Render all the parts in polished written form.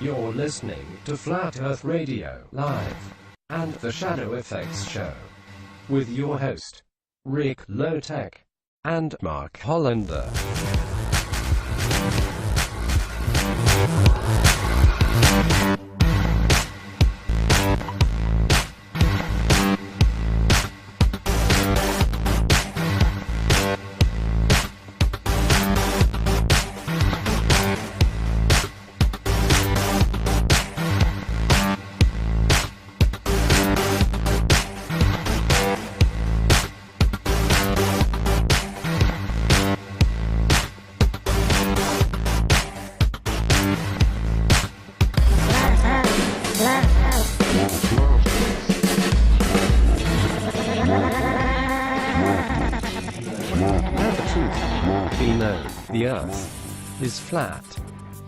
You're listening to Flat Earth Radio Live and the ShadowFX Show with your host, Rick Lowtech and Mark Hollander. The Earth is flat.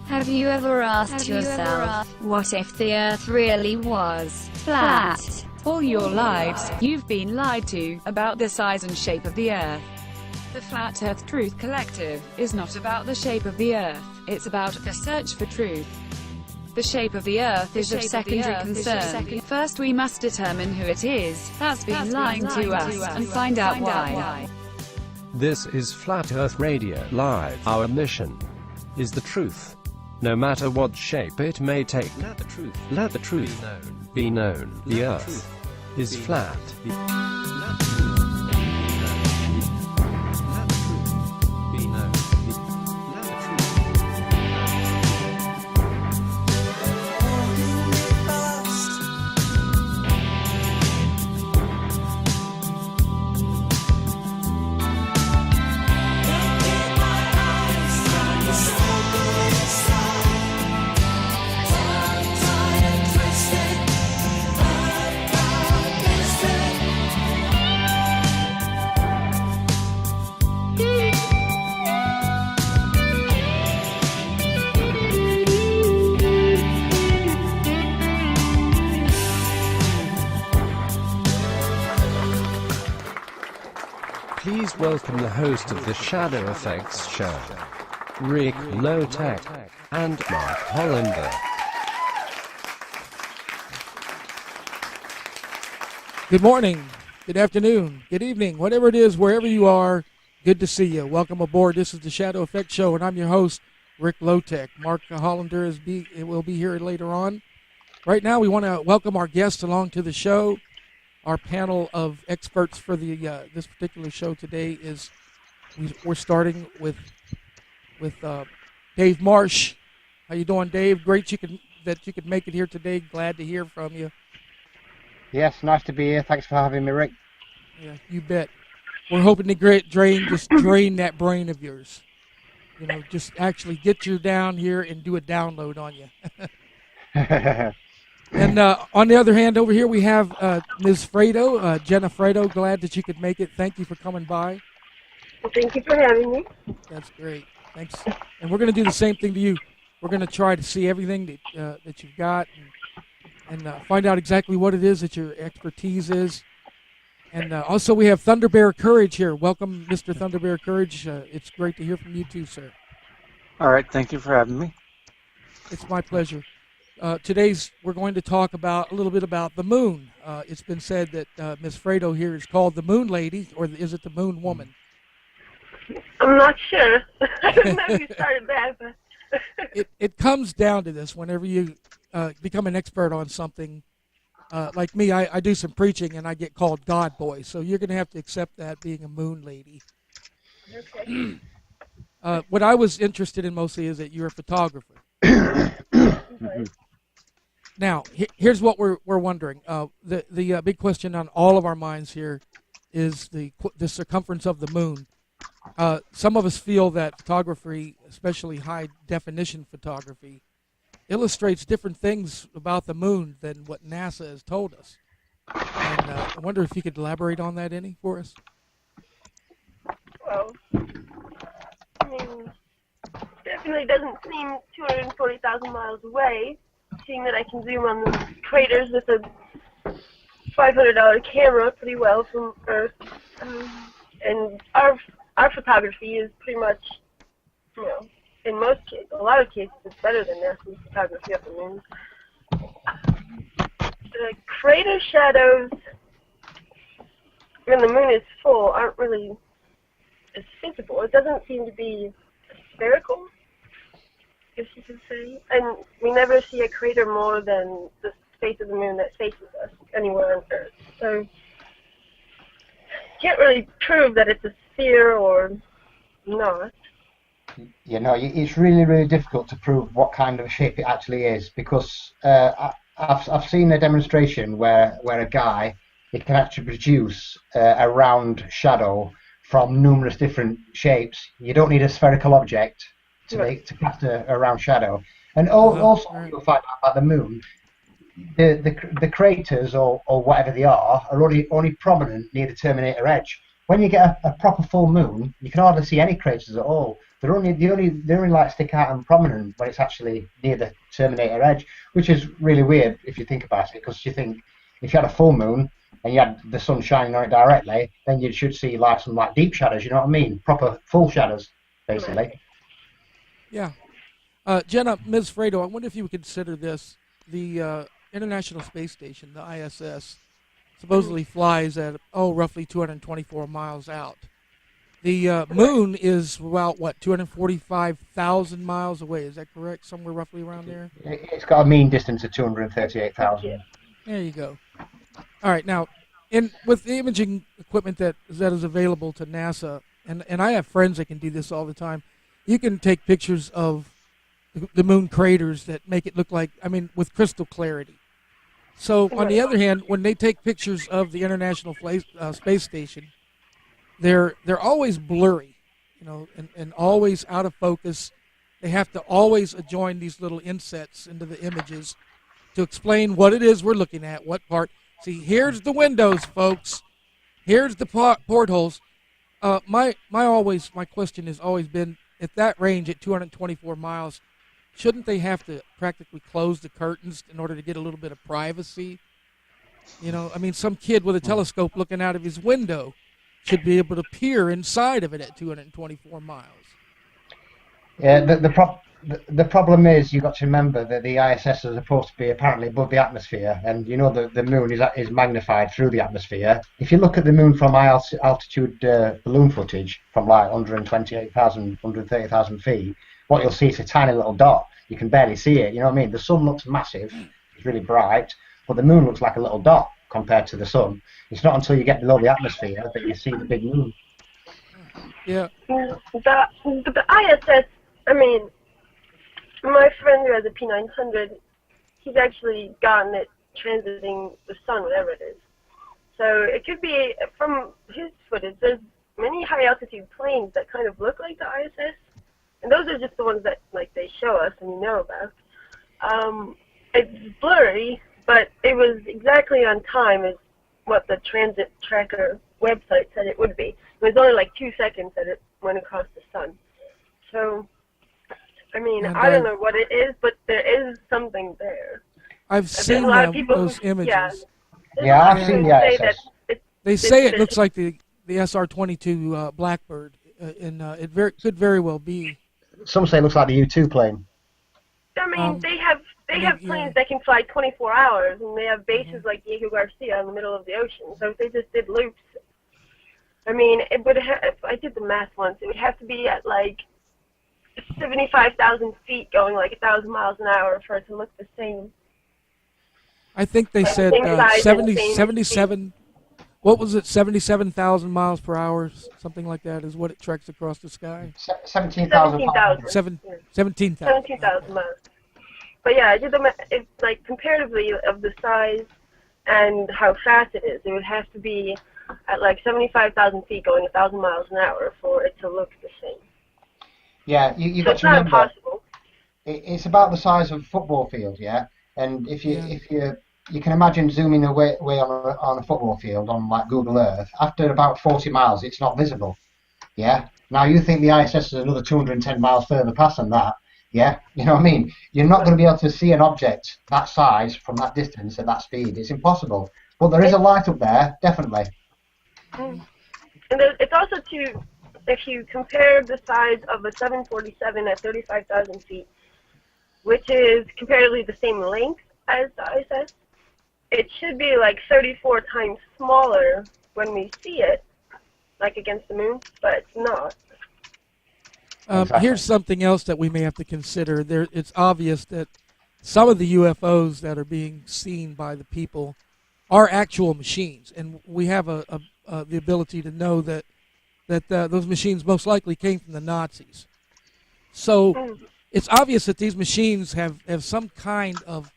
Have you ever asked yourself, what if the Earth really was flat? All your lives, you've been lied to about the size and shape of the Earth. The Flat Earth Truth Collective is not about the shape of the Earth, it's about the search for truth. The shape of the Earth is of secondary concern. First we must determine who it is that's been lying to us, and find out why. This is Flat Earth Radio Live. Our mission is the truth, no matter what shape it may take. Let the truth be known. The Earth is flat. Please welcome the host of the ShadowFX Show, Rick Lowtech and Mark Hollander. Good morning, good afternoon, good evening, whatever it is, wherever you are, good to see you. Welcome aboard. This is the ShadowFX Show, and I'm your host, Rick Lowtech. Mark Hollander will be here later on. Right now, we want to welcome our guests along to the show. Our panel of experts for the this particular show today is we're starting with Dave Marsh. How you doing, Dave? Great that you could make it here today. Glad to hear from you. Yes, nice to be here. Thanks for having me, Rick. Yeah, you bet. We're hoping to drain that brain of yours. You know, just actually get you down here and do a download on you. And on the other hand, over here we have Ms. Fredo, Jenna Fredo. Glad that you could make it. Thank you for coming by. Well, thank you for having me. That's great. Thanks. And we're going to do the same thing to you. We're going to try to see everything that you've got and find out exactly what it is that your expertise is. And also we have Thunderbear Courage here. Welcome, Mr. Thunderbear Courage. It's great to hear from you too, sir. All right. Thank you for having me. It's my pleasure. We're going to talk a little bit about the moon. It's been said that Ms. Fredo here is called the Moon Lady, or is it the Moon Woman? I'm not sure. I remember you started that, but it comes down to this. Whenever you become an expert on something, like me, I do some preaching and I get called God Boy. So you're going to have to accept that, being a Moon Lady. Okay. What I was interested in mostly is that you're a photographer. Okay. Now, here's what we're wondering. The big question on all of our minds here is the circumference of the moon. Some of us feel that photography, especially high-definition photography, illustrates different things about the moon than what NASA has told us. And I wonder if you could elaborate on that any for us. Well, I mean, definitely doesn't seem 240,000 miles away. Seeing that I can zoom on the craters with a $500 camera pretty well from Earth, and our photography is pretty much, in most cases, a lot of cases, it's better than NASA photography of the moon. The crater shadows when the moon is full aren't really as visible. It doesn't seem to be spherical, if you could say. And we never see a crater more than the face of the moon that faces us anywhere on Earth. So can't really prove that it's a sphere or not. You know, it's really, really difficult to prove what kind of shape it actually is, because I've seen a demonstration where a guy, he can actually produce a round shadow from numerous different shapes. You don't need a spherical object to cast a round shadow. And also, you'll find out about the moon, the craters or whatever they are only prominent near the terminator edge. When you get a proper full moon, you can hardly see any craters at all. They only like stick out and prominent when it's actually near the terminator edge, which is really weird if you think about it, because you think if you had a full moon and you had the sun shining on it directly, then you should see like some like deep shadows. You know what I mean? Proper full shadows, basically. Yeah. Jenna, Ms. Fredo, I wonder if you would consider this. The International Space Station, the ISS, supposedly flies at, roughly 224 miles out. The moon is about, 245,000 miles away. Is that correct? Somewhere roughly around there? It's got a mean distance of 238,000. There you go. All right. Now, with the imaging equipment that is available to NASA, and I have friends that can do this all the time, you can take pictures of the moon craters that make it look like, with crystal clarity. So, on the other hand, when they take pictures of the International Space Station, they're always blurry, and always out of focus. They have to always join these little insets into the images to explain what it is we're looking at, what part. See, here's the windows, folks. Here's the portholes. My question has always been, at that range, at 224 miles, shouldn't they have to practically close the curtains in order to get a little bit of privacy? Some kid with a telescope looking out of his window should be able to peer inside of it at 224 miles. Yeah, the problem is, you've got to remember that the ISS is supposed to be apparently above the atmosphere, and the moon is magnified through the atmosphere. If you look at the moon from high altitude balloon footage from like 128,000, 130,000 feet, what you'll see is a tiny little dot. You can barely see it. You know what I mean? The sun looks massive, it's really bright, but the moon looks like a little dot compared to the sun. It's not until you get below the atmosphere that you see the big moon. Yeah. The ISS, my friend who has a P900, he's actually gotten it transiting the sun, whatever it is. So it could be, from his footage, there's many high-altitude planes that kind of look like the ISS, and those are just the ones that they show us and we know about. It's blurry, but it was exactly on time as what the transit tracker website said it would be. It was only like 2 seconds that it went across the sun. So, I don't know what it is, but there is something there. I've seen those images. Yeah, I've seen the ISS. They say it looks like the SR-22 Blackbird, and it could very well be. Some say it looks like the U-2 plane. They have planes that can fly 24 hours, and they have bases like Diego Garcia in the middle of the ocean. So if they just did loops, it would if I did the math once, it would have to be at like 75,000 feet going like 1,000 miles an hour for it to look the same. I think they said 77. What was it? 77,000 miles per hour, something like that, is what it treks across the sky. 17,000. 17,000 miles. But yeah, I did it's like comparatively of the size and how fast it is. It would have to be at like 75,000 feet going 1,000 miles an hour for it to look the same. Yeah, you so got it's to not remember. Impossible. It's about the size of a football field, yeah. And if you can imagine zooming away on a football field on like Google Earth, after about 40 miles, it's not visible. Yeah. Now you think the ISS is another 210 miles further past than that. Yeah. You know what I mean? You're not going to be able to see an object that size from that distance at that speed. It's impossible. But there is a light up there, definitely. And it's also if you compare the size of a 747 at 35,000 feet, which is comparatively the same length as the ISS, it should be like 34 times smaller when we see it, like against the moon, but it's not. Here's something else that we may have to consider. It's obvious that some of the UFOs that are being seen by the people are actual machines, and we have the ability to know that those machines most likely came from the Nazis. So it's obvious that these machines have some kind of,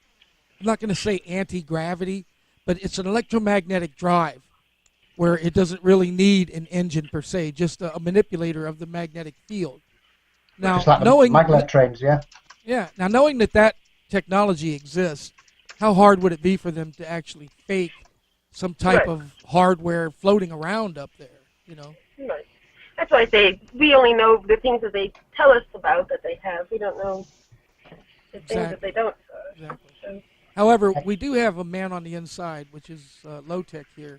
I'm not going to say anti-gravity, but it's an electromagnetic drive where it doesn't really need an engine per se, just a manipulator of the magnetic field. Now, just like knowing maglev trains, yeah. Yeah. Now, knowing that technology exists, how hard would it be for them to actually fake some type of hardware floating around up there? You know. Right. That's why I say we only know the things that they tell us about that they have. We don't know the things that they don't. Exactly. So. However, we do have a man on the inside, which is low tech here,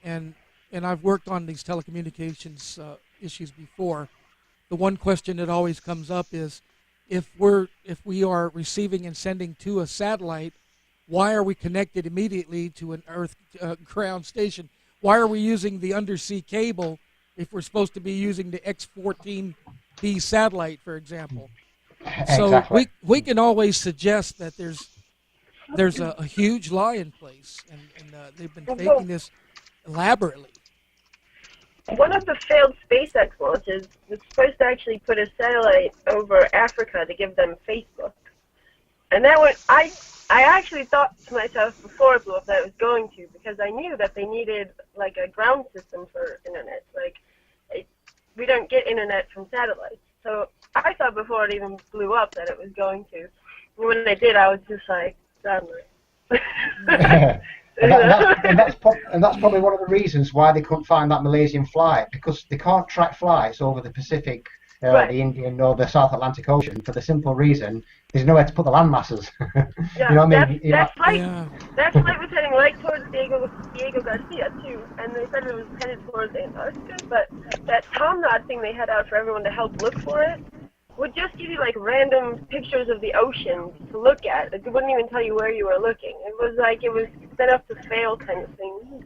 and I've worked on these telecommunications issues before. The one question that always comes up is, if we are receiving and sending to a satellite, why are we connected immediately to an Earth ground station? Why are we using the undersea cable if we're supposed to be using the X-14B satellite, for example? Exactly. So we can always suggest that there's a huge lie in place, and they've been faking this elaborately. One of the failed SpaceX launches was supposed to actually put a satellite over Africa to give them Facebook. And that one, I actually thought to myself before it blew up that it was going to, because I knew that they needed like a ground system for internet. We don't get internet from satellites. So I thought before it even blew up that it was going to. And when they did, I was just like, and that's probably one of the reasons why they couldn't find that Malaysian flight, because they can't track flights over the Pacific, the Indian or the South Atlantic Ocean, for the simple reason there's nowhere to put the landmasses. Yeah, you know what I mean? That flight was heading right towards Diego Garcia too, and they said it was headed towards Antarctica, but that Tom Knot thing they had out for everyone to help look for it would just give you like random pictures of the ocean to look at. It wouldn't even tell you where you were looking. It was set up to fail kind of thing.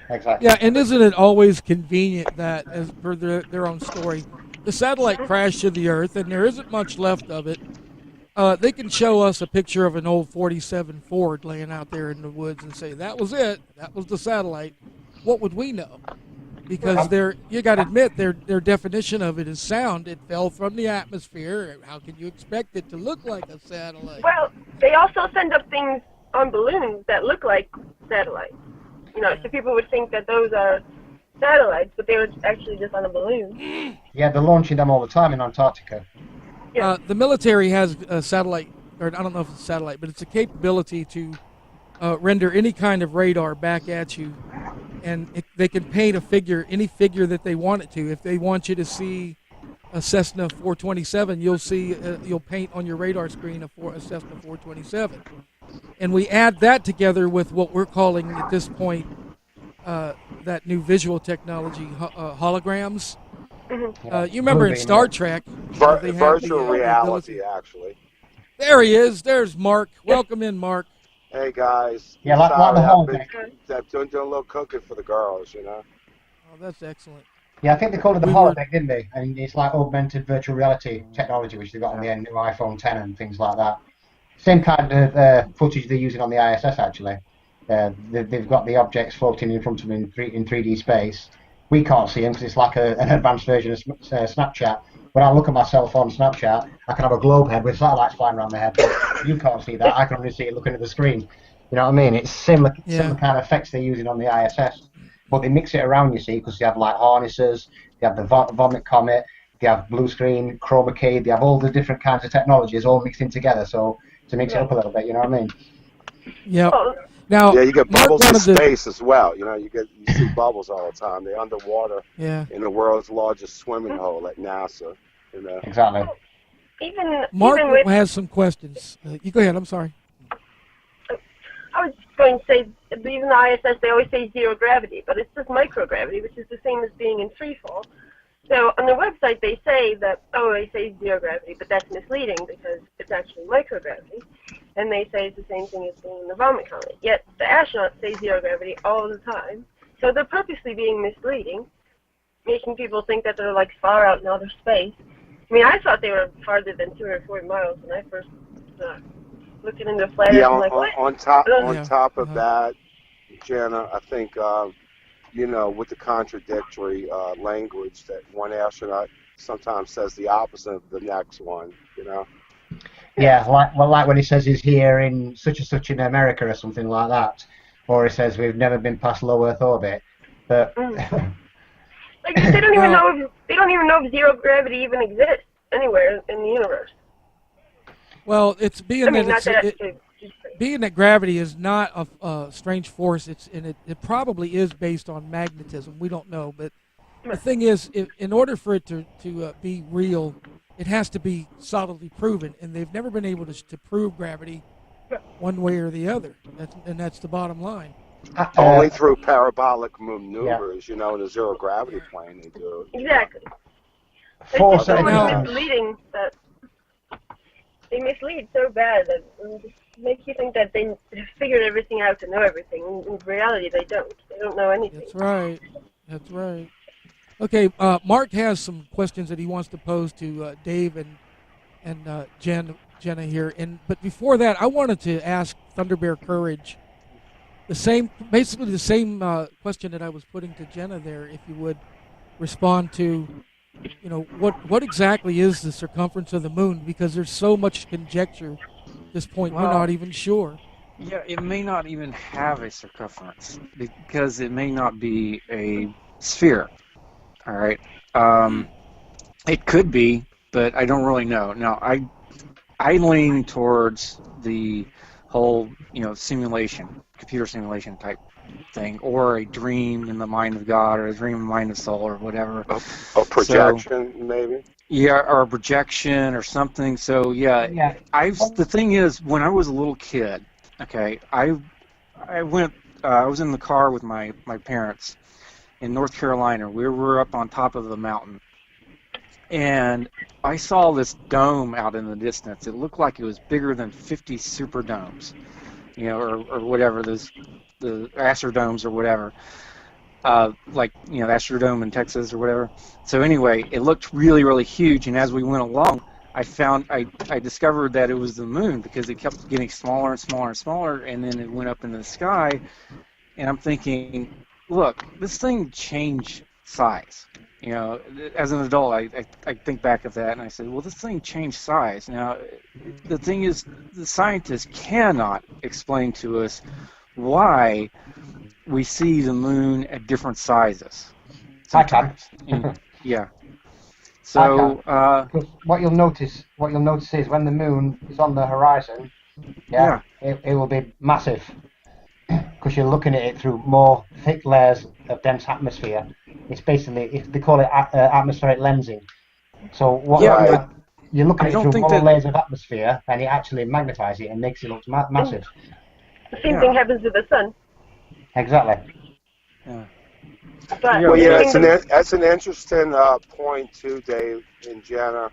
Exactly. Yeah, and isn't it always convenient that, as per their own story, the satellite crashed to the Earth and there isn't much left of it. They can show us a picture of an old 47 Ford laying out there in the woods and say, that was it, that was the satellite. What would we know? Because you got to admit, their definition of it is sound. It fell from the atmosphere. How can you expect it to look like a satellite? Well, they also send up things on balloons that look like satellites. You know, so people would think that those are satellites, but they were actually just on a balloon. Yeah, they're launching them all the time in Antarctica. Yeah. The military has a satellite, or I don't know if it's a satellite, but it's a capability to render any kind of radar back at you. And they can paint a figure, any figure that they want it to. If they want you to see a Cessna 427, you'll paint on your radar screen a Cessna 427. And we add that together with what we're calling at this point that new visual technology, holograms. You remember in Star Trek, they virtual had reality, actually. There he is. There's Mark. Welcome in, Mark. Hey guys. Yeah, like the holodeck. Doing a little cooking for the girls, you know. Oh, that's excellent. Yeah, I think they called it the holodeck, didn't they? And it's like augmented virtual reality technology, which they've got on the new iPhone 10 and things like that. Same kind of footage they're using on the ISS, actually. They've got the objects floating in front of them in 3D space. We can't see them because it's like an advanced version of Snapchat. When I look at myself on Snapchat, I can have a globe head with satellites flying around my head, but you can't see that. I can only see it looking at the screen. You know what I mean? It's similar kind of effects they're using on the ISS, but they mix it around, you see, because they have like harnesses, they have the Vomit Comet, they have blue screen, chroma key, they have all the different kinds of technologies all mixed in together, so to mix it up a little bit, you know what I mean? Yeah. Now, you get bubbles in space as well. You know, you see bubbles all the time. They're underwater in the world's largest swimming hole at NASA. You know. Exactly. Mark has some questions. You go ahead. I'm sorry. I was going to say, even the ISS, they always say zero gravity, but it's just microgravity, which is the same as being in free fall. So on their website they say that, they say zero gravity, but that's misleading because it's actually microgravity. And they say it's the same thing as being in the vomit comet. Yet the astronauts say zero gravity all the time. So they're purposely being misleading, making people think that they're like far out in outer space. I mean, I thought they were farther than 240 miles when I first looked into the flat Earth. I'm like, what? On top of that, Jenna, I think, with the contradictory language that one astronaut sometimes says the opposite of the next one, Yeah, like when he says he's here in such and such in America or something like that, or he says we've never been past low Earth orbit. But like they don't even know if zero gravity even exists anywhere in the universe. Well, it's being being that gravity is not a strange force. It probably is based on magnetism. We don't know, but the thing is, in order for it to be real, it has to be solidly proven, and they've never been able to prove gravity one way or the other, and that's the bottom line. Only through parabolic maneuvers, in a zero gravity plane they do. Exactly. It's Force so much misleading that they mislead so bad that it just makes you think that they figured everything out to know everything. In reality, they don't. They don't know anything. That's right. Okay, Mark has some questions that he wants to pose to Dave and Jenna here. But before that, I wanted to ask Thunderbear Courage basically the same question that I was putting to Jenna there. If you would respond to, what exactly is the circumference of the moon? Because there's so much conjecture at this point, we're not even sure. Yeah, it may not even have a circumference because it may not be a sphere. All right. It could be, but I don't really know. Now, I lean towards the whole, simulation, computer simulation type thing, or a dream in the mind of God, or a dream in the mind of soul, or whatever. A projection, maybe. Yeah, or a projection, or something. So yeah. The thing is, when I was a little kid, okay, I was in the car with my parents in North Carolina. We were up on top of the mountain, and I saw this dome out in the distance. It looked like it was bigger than 50 superdomes, or whatever, the Astrodomes or whatever, like, the Astrodome in Texas or whatever. So anyway, it looked really, really huge, and as we went along, I discovered that it was the moon because it kept getting smaller and smaller and smaller, and then it went up into the sky, and I'm thinking, look, this thing changed size. As an adult, I think back of that, and I said, well, this thing changed size. Now, the thing is, the scientists cannot explain to us why we see the moon at different sizes. Sometimes. Yeah. So, what you'll notice is when the moon is on the horizon, it will be massive. Because you're looking at it through more thick layers of dense atmosphere. It's basically, they call it atmospheric lensing. So you're looking at it through more layers of atmosphere, and it actually magnifies it and makes it look massive. The same thing happens to the sun. Exactly. Yeah. That's an interesting point too, Dave and Jenna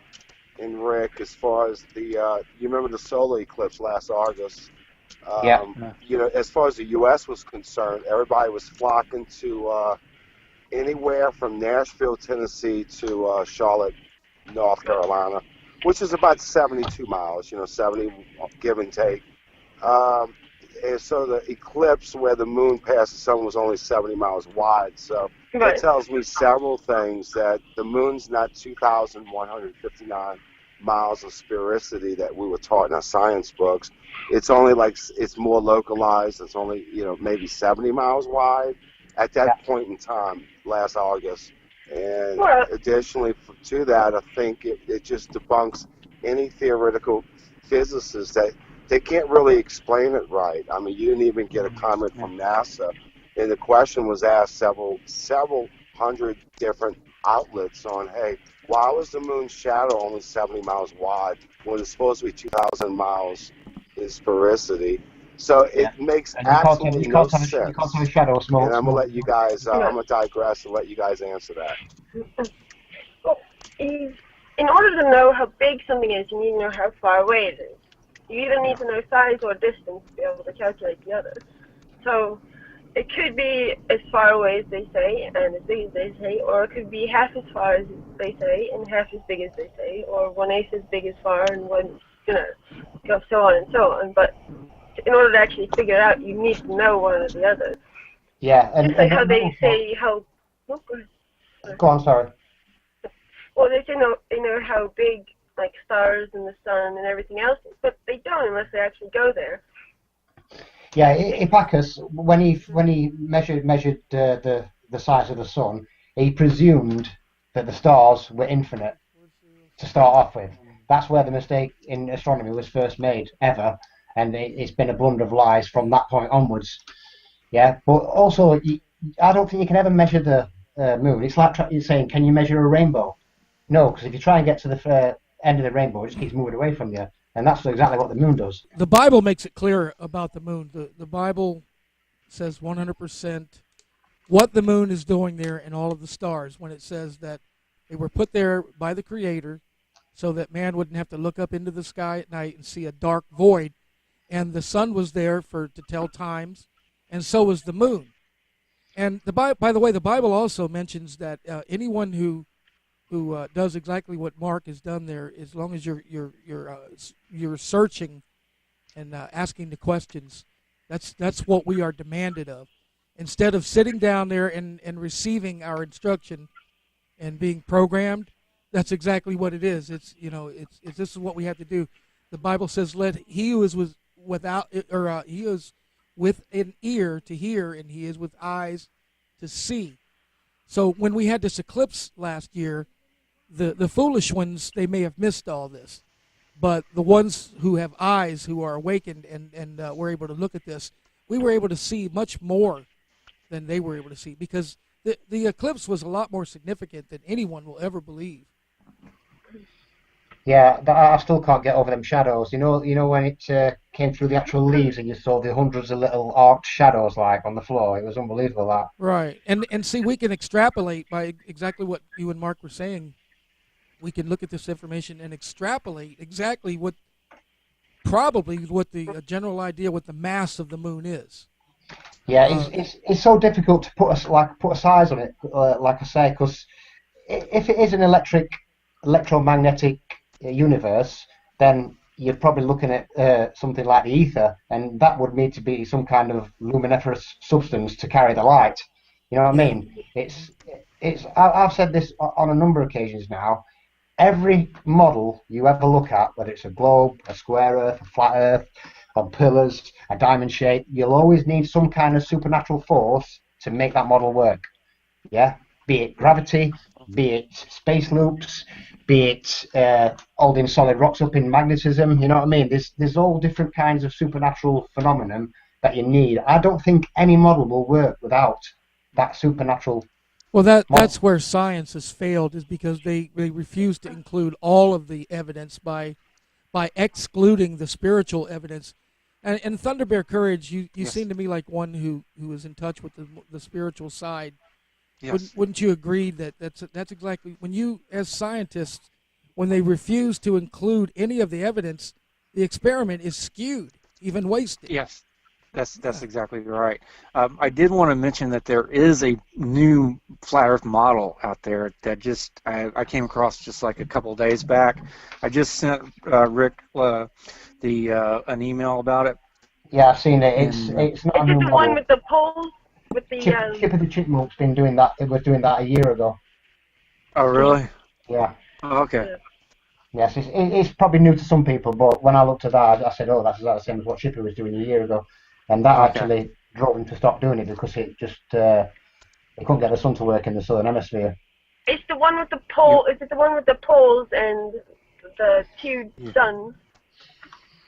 and Rick, as far as the you remember the solar eclipse last August. As far as the U.S. was concerned, everybody was flocking to anywhere from Nashville, Tennessee to Charlotte, North Carolina, which is about 72 miles, 70 give and take. And so the eclipse where the moon passed the sun was only 70 miles wide. So that tells me several things, that the moon's not 2,159 miles of sphericity that we were taught in our science books. It's only it's more localized. It's only, maybe 70 miles wide at that point in time last August. And additionally to that, I think it just debunks any theoretical physicists that they can't really explain it right. I mean, you didn't even get a comment from NASA, and the question was asked several hundred different outlets on, hey, why was the moon's shadow only 70 miles wide when it's supposed to be 2,000 miles in sphericity? So it makes absolutely no sense. And I'm going to let you guys, I'm going to digress and let you guys answer that. in order to know how big something is, you need to know how far away it is. You either need to know size or distance to be able to calculate the other. So it could be as far away as they say and as big as they say, or it could be half as far as they say and half as big as they say, or 1/8 as big as far and one, go so on and so on. But in order to actually figure it out, you need to know one or the other. Yeah, and it's like how they say how. Oh, go on, sorry. Well, they say they know how big like stars and the sun and everything else is, but they don't unless they actually go there. Yeah, Hipparchus, when he measured the size of the sun, he presumed that the stars were infinite to start off with. That's where the mistake in astronomy was first made ever, and it's been a blunder of lies from that point onwards. Yeah, but also I don't think you can ever measure the moon. It's like saying, can you measure a rainbow? No, because if you try and get to the end of the rainbow, it just keeps moving away from you. And that's exactly what the moon does. The Bible makes it clear about the moon. The Bible says 100% what the moon is doing there and all of the stars when it says that they were put there by the Creator so that man wouldn't have to look up into the sky at night and see a dark void. And the sun was there to tell times, and so was the moon. And by the way, the Bible also mentions that anyone who does exactly what Mark has done there, as long as you're searching and asking the questions, that's what we are demanded of. Instead of sitting down there and receiving our instruction and being programmed, that's exactly what it is. It's this is what we have to do. The Bible says, "Let he who is he is with an ear to hear, and he is with eyes to see." So when we had this eclipse last year, the foolish ones, they may have missed all this, but the ones who have eyes, who are awakened and were able to look at this, we were able to see much more than they were able to see, because the eclipse was a lot more significant than anyone will ever believe. Yeah, I still can't get over them shadows. You know when it came through the actual leaves and you saw the hundreds of little arced shadows like on the floor. It was unbelievable, that. Right, and see, we can extrapolate by exactly what you and Mark were saying. We can look at this information and extrapolate exactly what the general idea, what the mass of the moon is. Yeah, it's so difficult to put a size on it, like I say, because if it is an electromagnetic universe, then you're probably looking at something like the ether, and that would need to be some kind of luminiferous substance to carry the light. You know what I mean? I've said this on a number of occasions now. Every model you ever look at, whether it's a globe, a square Earth, a flat Earth, on pillars, a diamond shape, you'll always need some kind of supernatural force to make that model work. Yeah, be it gravity, be it space loops, be it holding solid rocks up in magnetism. You know what I mean? There's all different kinds of supernatural phenomenon that you need. I don't think any model will work without that supernatural. Well, that's where science has failed, is because they refuse to include all of the evidence by excluding the spiritual evidence. And Thunderbear Courage, you Yes. seem to me like one who is in touch with the spiritual side. Yes. Wouldn't you agree that that's exactly, when you, as scientists, when they refuse to include any of the evidence, the experiment is skewed, even wasted? Yes. That's exactly right. I did want to mention that there is a new flat Earth model out there that I came across just like a couple of days back. I just sent Rick an email about it. Yeah, I've seen it. It's not a new Is it the model. one with the poles? With the Chip of the Chipmunk's been doing that. It was doing that a year ago. Oh, really? Yeah. Oh, okay. Yes, it's probably new to some people, but when I looked at that, I said, "Oh, that's exactly the same as what Chippy was doing a year ago," and that actually drove him to stop doing it, because it just he couldn't get the sun to work in the southern hemisphere. It's the one with the pole. Is it the one with the poles and the two suns?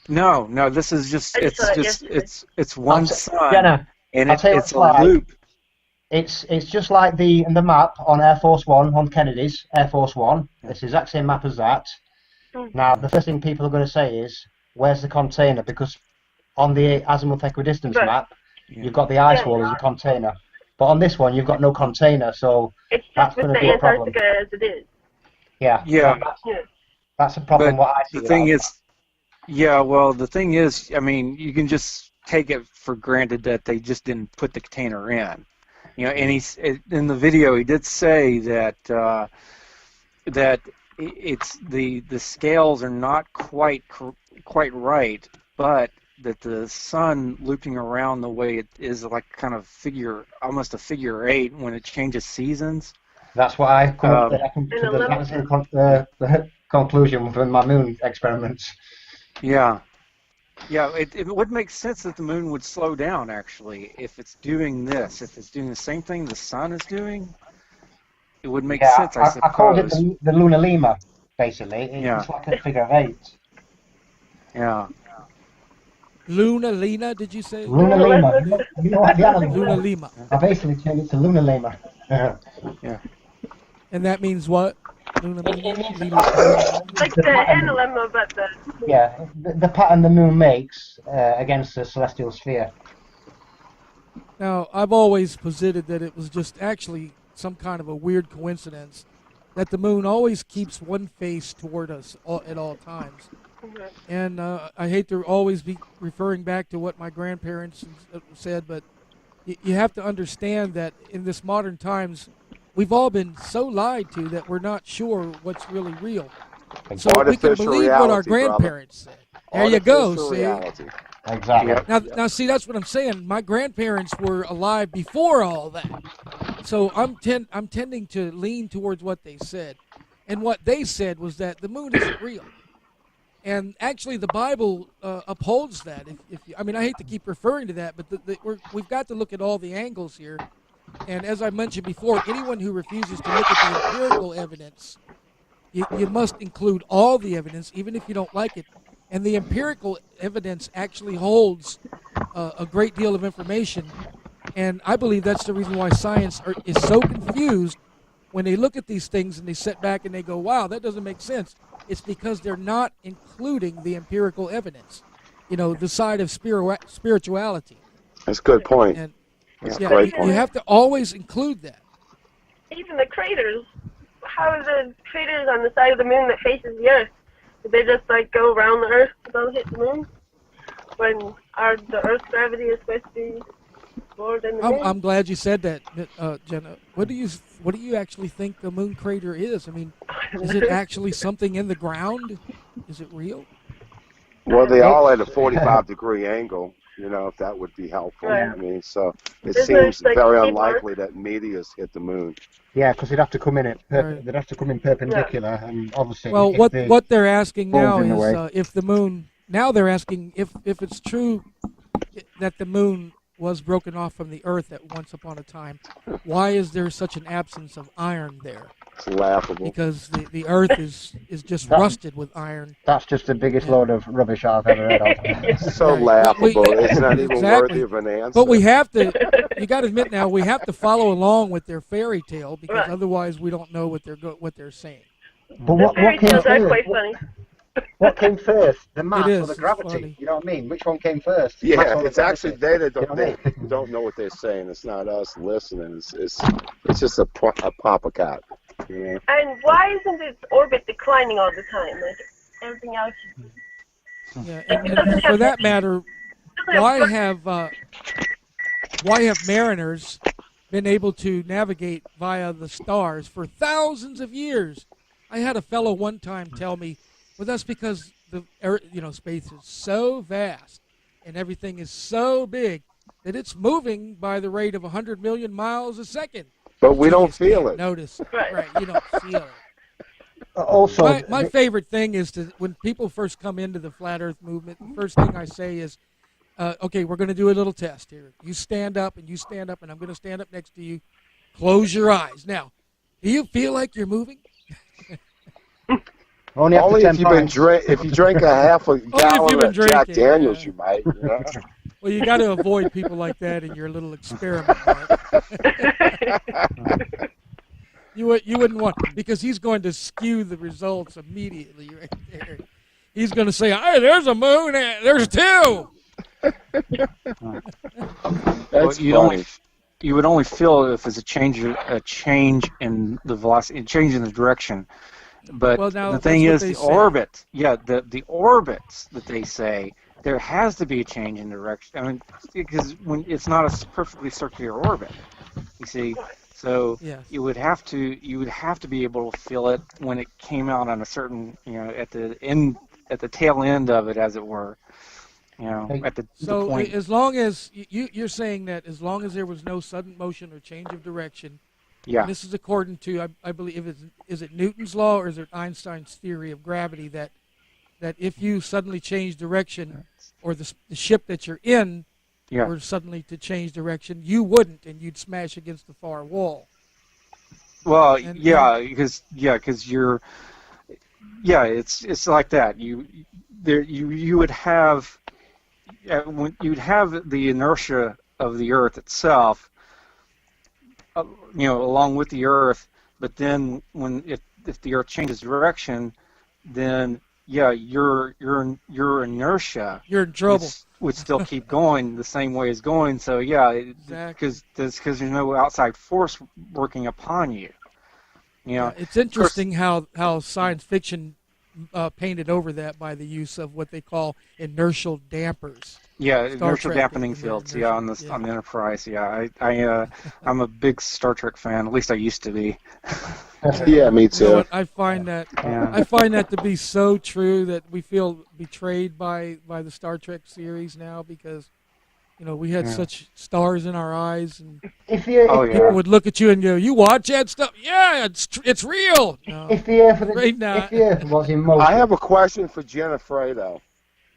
No, this is just it's one sun, Jenna, and I'll tell you it's a what it's like. loop. It's just like the map on Air Force One, on Kennedy's Air Force One. It's the exact same map as that. Now, the first thing people are going to say is, "Where's the container?" Because on the azimuth equidistance map, you've got the ice wall as a container, but on this one, you've got no container, so It's that's just going with to the be a problem. Antarctica as it is. Yeah. Yeah. That's a problem. But What I see the thing about is, yeah, well, the thing is, I mean, you can just take it for granted that they just didn't put the container in. You know, and in the video he did say that that it's the scales are not quite right, but that the sun looping around the way it is like kind of almost a figure 8 when it changes seasons. That's what I come up with. That was the conclusion from my moon experiments. Yeah. Yeah, it would make sense that the moon would slow down, actually, if it's doing this. If it's doing the same thing the sun is doing, it would make sense, I suppose. I called it the lunar lemur, basically. It's like a figure 8. Yeah. Luna Lena, did you say? Luna lemur. You know what the animal is? Luna Lima. I basically changed it to lunar lemur. Yeah. And that means what? Luna Lima? Like the NLM, but the... Yeah, the pattern the moon makes against the celestial sphere. Now, I've always posited that it was just actually some kind of a weird coincidence that the moon always keeps one face toward us at all times. And I hate to always be referring back to what my grandparents said, but you have to understand that in this modern times, we've all been so lied to that we're not sure what's really real. So we can believe what our grandparents said. There you go, see? Exactly. Now, see, that's what I'm saying. My grandparents were alive before all that. So I'm tending to lean towards what they said. And what they said was that the moon isn't real. And actually, the Bible upholds that. I mean, I hate to keep referring to that, but we've got to look at all the angles here. And as I mentioned before, anyone who refuses to look at the empirical evidence, you must include all the evidence, even if you don't like it. And the empirical evidence actually holds a great deal of information. And I believe that's the reason why science is so confused when they look at these things and they sit back and they go, wow, that doesn't make sense. It's because they're not including the empirical evidence, the side of spirituality. That's a good point. And, That's a great point. You have to always include that. Even the craters. How are the craters on the side of the moon that faces the Earth? Did they just go around the Earth and don't hit the moon? When the Earth's gravity is supposed to be more than the moon? I'm glad you said that, Jenna. What do you actually think the moon crater is? I mean, is it actually something in the ground? Is it real? Well, they all at a 45-degree angle, if that would be helpful. Right. I mean, so it seems very unlikely that meteors hit the moon. Yeah, because they'd have to come in they'd have to come in perpendicular, and obviously. Well, what they're asking now is if the moon. Now they're asking if it's true that the moon was broken off from the Earth at once upon a time. Why is there such an absence of iron there? It's laughable. Because the Earth is just rusted with iron. That's just the biggest load of rubbish I've ever heard of. It's so laughable. It's not even worthy of an answer. But we have to. You got to admit now, we have to follow along with their fairy tale because otherwise we don't know what they're saying. But what came tales are first? quite funny. What came first, the mass or the It's gravity? funny. You know what I mean? Which one came first? Yeah, it's actually they that You know what I mean? don't know what they're saying. It's not us listening. It's just a poppycat. Yeah. And why isn't its orbit declining all the time? Like everything else. Yeah, and for that matter, why have mariners been able to navigate via the stars for thousands of years? I had a fellow one time tell me, well, that's because space is so vast and everything is so big that it's moving by the rate of 100 million miles a second. But we don't feel it. Notice, right? You don't feel it. Also, my favorite thing is when people first come into the flat Earth movement, the first thing I say is, okay, we're going to do a little test here. You stand up, and I'm going to stand up next to you. Close your eyes. Now, do you feel like you're moving? Only if you drink a half a gallon of Jack Daniels, you might. Well, you got to avoid people like that in your little experiment. You wouldn't want, because he's going to skew the results immediately right there. He's going to say, "Hey, there's a moon. There's two." That's funny. You would only feel if it's a change in the velocity, a change in the direction. But Well, now, the thing that's is, what the they say. orbit, the orbits that they say, there has to be a change in direction. I mean, because when it's not a perfectly circular orbit, you see, so Yes. you would have to be able to feel it when it came out on a certain, at the tail end of it, as it were, at the So point. as long as you're saying that as long as there was no sudden motion or change of direction, Yeah. and this is according to I believe is it Newton's law or is it Einstein's theory of gravity that if you suddenly change direction or the ship that you're in Yeah. were suddenly to change direction, you wouldn't and you'd smash against the far wall. Well, And because you're, it's like that. You would have, you'd have the inertia of the Earth itself, along with the Earth. But then if the Earth changes direction, then your inertia you're in trouble. would still keep going the same way it's going. So because there's no outside force working upon you. It's interesting how science fiction painted over that by the use of what they call inertial dampers. Yeah, Star inertial Trek dampening fields. On the Enterprise. I'm a big Star Trek fan. At least I used to be. Yeah, me too. You know what, I find that to be so true that we feel betrayed by the Star Trek series now because we had such stars in our eyes, and people would look at you and go, "You watch that stuff? Yeah, it's real." No, if the Earth was in motion, I have a question for Jenna Fredo.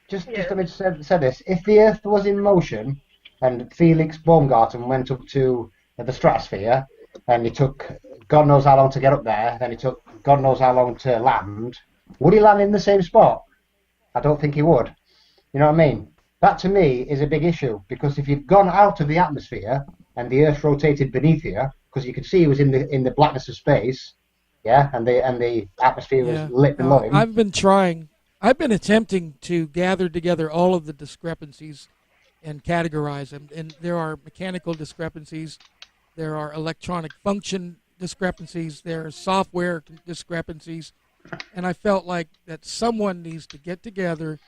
Just let me say this: if the Earth was in motion, and Felix Baumgarten went up to the stratosphere, and it took God knows how long to get up there, then it took God knows how long to land, would he land in the same spot? I don't think he would. You know what I mean? That to me is a big issue because if you've gone out of the atmosphere and the Earth rotated beneath you, because you could see he was in the blackness of space, and the atmosphere was lit below him. I've been attempting to gather together all of the discrepancies and categorize them. And there are mechanical discrepancies, there are electronic function discrepancies, there are software discrepancies, and I felt like that someone needs to get together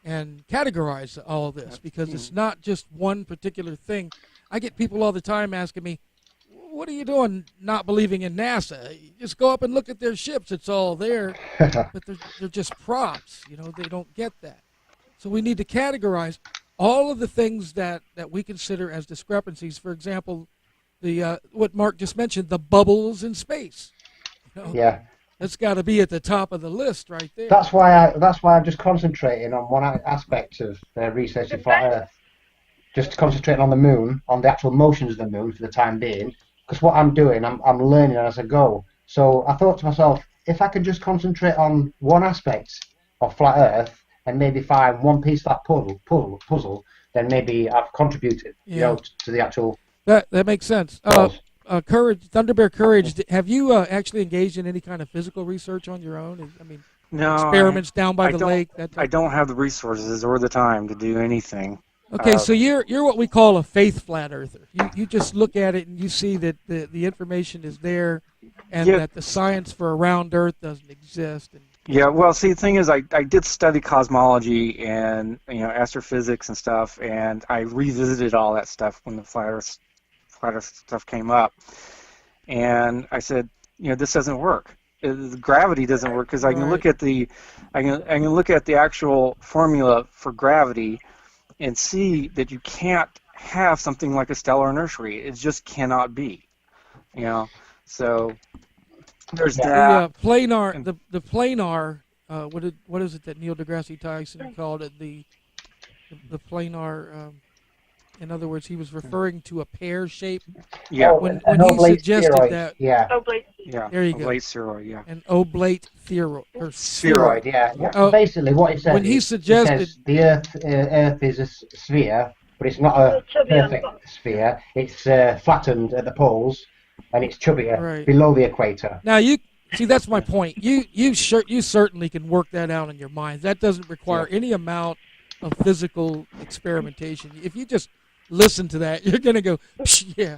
and categorize all of this because it's not just one particular thing. I get people all the time asking me, "What are you doing not believing in NASA? You just go up and look at their ships. It's all there." But they're just props. They don't get that. So we need to categorize all of the things that we consider as discrepancies. For example, the what Mark just mentioned, the bubbles in space. That's got to be at the top of the list right there. That's why I'm just concentrating on one aspect of research of flat Earth. Just concentrating on the moon, on the actual motions of the moon for the time being. Because what I'm doing, I'm learning as I go. So I thought to myself, if I could just concentrate on one aspect of flat Earth and maybe find one piece of that puzzle, then maybe I've contributed, to the actual. That makes sense. Courage, Thunderbear Courage. Have you actually engaged in any kind of physical research on your own? No, experiments down by the lake. I don't have the resources or the time to do anything. Okay, so you're what we call a faith flat earther. You just look at it and you see that the information is there, and that the science for a round Earth doesn't exist. Well, see, the thing is, I did study cosmology and astrophysics and stuff, and I revisited all that stuff when the flat Earth stuff came up, and I said, this doesn't work. The gravity doesn't work because I can look at I can look at the actual formula for gravity and see that you can't have something like a stellar inertia. It just cannot be. So there's that. The planar, the planar. What is it that Neil deGrasse Tyson called it? The planar. In other words, he was referring to a pear shape. Yeah. When he suggested spheroid. that. Yeah. Oblate. Yeah. There you go. Oblate spheroid. Yeah. An oblate spheroid. Spheroid. Yeah. Basically, what he said. When he suggested he says the Earth is a sphere, but it's not a perfect sphere. It's flattened at the poles, and it's chubbier below the equator. Now you see, that's my point. You certainly can work that out in your mind. That doesn't require any amount of physical experimentation. If you just listen to that, you're going to go, yeah.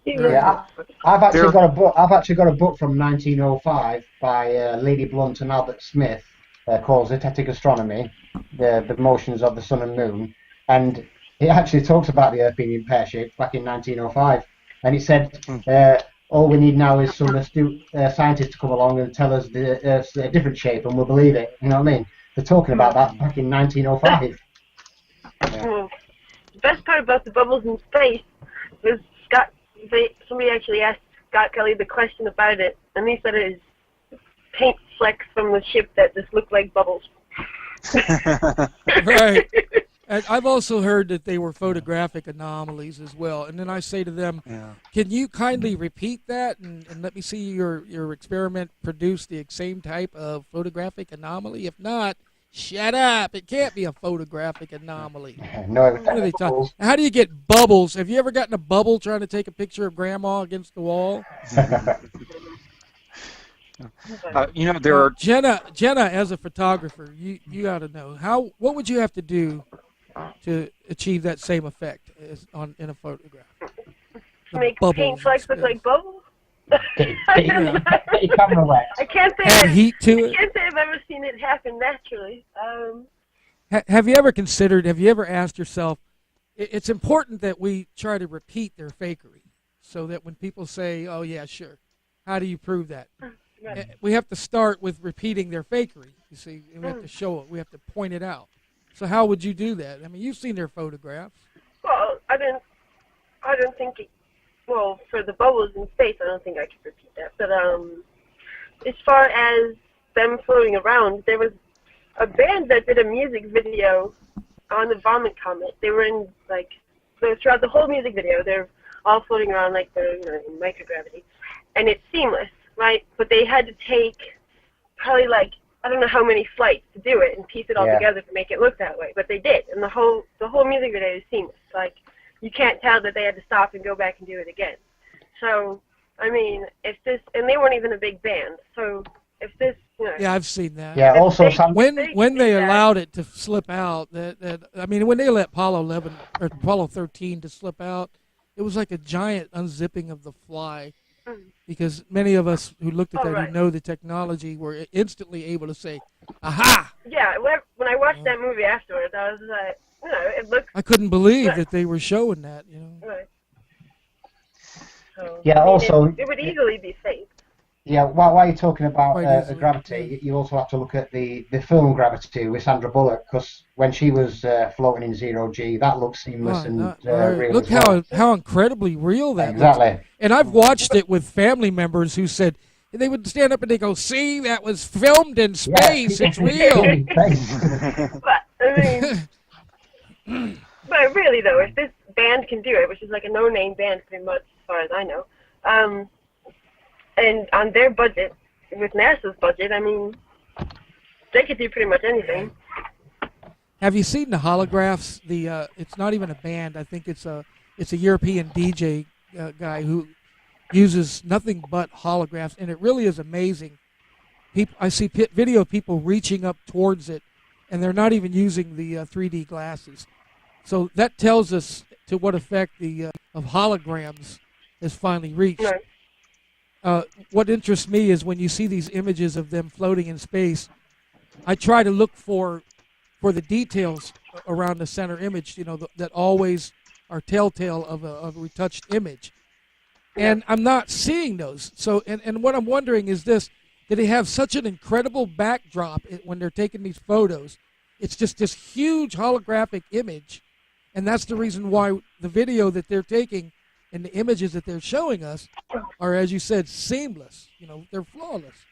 Yeah, I've actually got a book. I've actually got a book from 1905 by Lady Blunt and Albert Smith called Zetetic Astronomy, the motions of the sun and moon, and it actually talks about the Earth being in pear shape back in 1905, and it said all we need now is some astute scientists to come along and tell us the Earth's a different shape, and we'll believe it. You know what I mean? They're talking about that back in 1905. The best part about the bubbles in space was somebody actually asked Scott Kelly the question about it, and he said it is paint flecks from the ship that just look like bubbles. Right. And I've also heard that they were photographic anomalies as well. And then I say to them, can you kindly repeat that and let me see your experiment produce the same type of photographic anomaly? If not, shut up. It can't be a photographic anomaly. No, how do you get bubbles? Have you ever gotten a bubble trying to take a picture of Grandma against the wall? There are Jenna, as a photographer, you ought to know what would you have to do to achieve that same effect in a photograph? Make paint flecks look like bubbles? Get your camera wet. I can't say Add heat to it. I can't say I've ever seen it happen naturally. Have you ever asked yourself, it's important that we try to repeat their fakery so that when people say, oh yeah, sure, how do you prove that? Right. We have to start with repeating their fakery. You see, we have to show it. We have to point it out. So how would you do that? I mean, you've seen their photographs. Well, I don't think well, for the bubbles in space, I don't think I could repeat that. But as far as them floating around, there was a band that did a music video on the Vomit Comet. They were in, so throughout the whole music video, they're all floating around like they're in microgravity. And it's seamless, right? But they had to take probably I don't know how many flights to do it and piece it all together to make it look that way. But they did. And the whole music video is seamless. You can't tell that they had to stop and go back and do it again. So, I mean, and they weren't even a big band. So, if this, yeah, I've seen that. Yeah, also when they allowed it to slip out, when they let Apollo 13 to slip out, it was like a giant unzipping of the fly, because many of us who looked at that, who know the technology, were instantly able to say, "Aha!" Yeah, when I watched that movie afterwards, I was like, it looks. I couldn't believe that they were showing that, Right. So, yeah, also it would easily be fake. Yeah, while you're talking about gravity, you also have to look at the film Gravity with Sandra Bullock, because when she was floating in zero G, that looked seamless real. Look how incredibly real that exactly. Looks. And I've watched it with family members who said they would stand up and they go, "See, that was filmed in space. It's real." But I mean, but really though, if this band can do it, which is like a no-name band pretty much as far as I know. And on their budget, with NASA's budget, I mean, they could do pretty much anything. Have you seen the holographs? It's not even a band. I think it's a European DJ guy who uses nothing but holographs, and it really is amazing. I see video of people reaching up towards it, and they're not even using the 3D glasses. So that tells us to what effect the of holograms has finally reached. Right. What interests me is when you see these images of them floating in space, I try to look for the details around the center image, that always are telltale of a retouched image. And I'm not seeing those. So, and what I'm wondering is this: did they have such an incredible backdrop when they're taking these photos? It's just this huge holographic image, and that's the reason why the video that they're taking and the images that they're showing us are, as you said, seamless. They're flawless.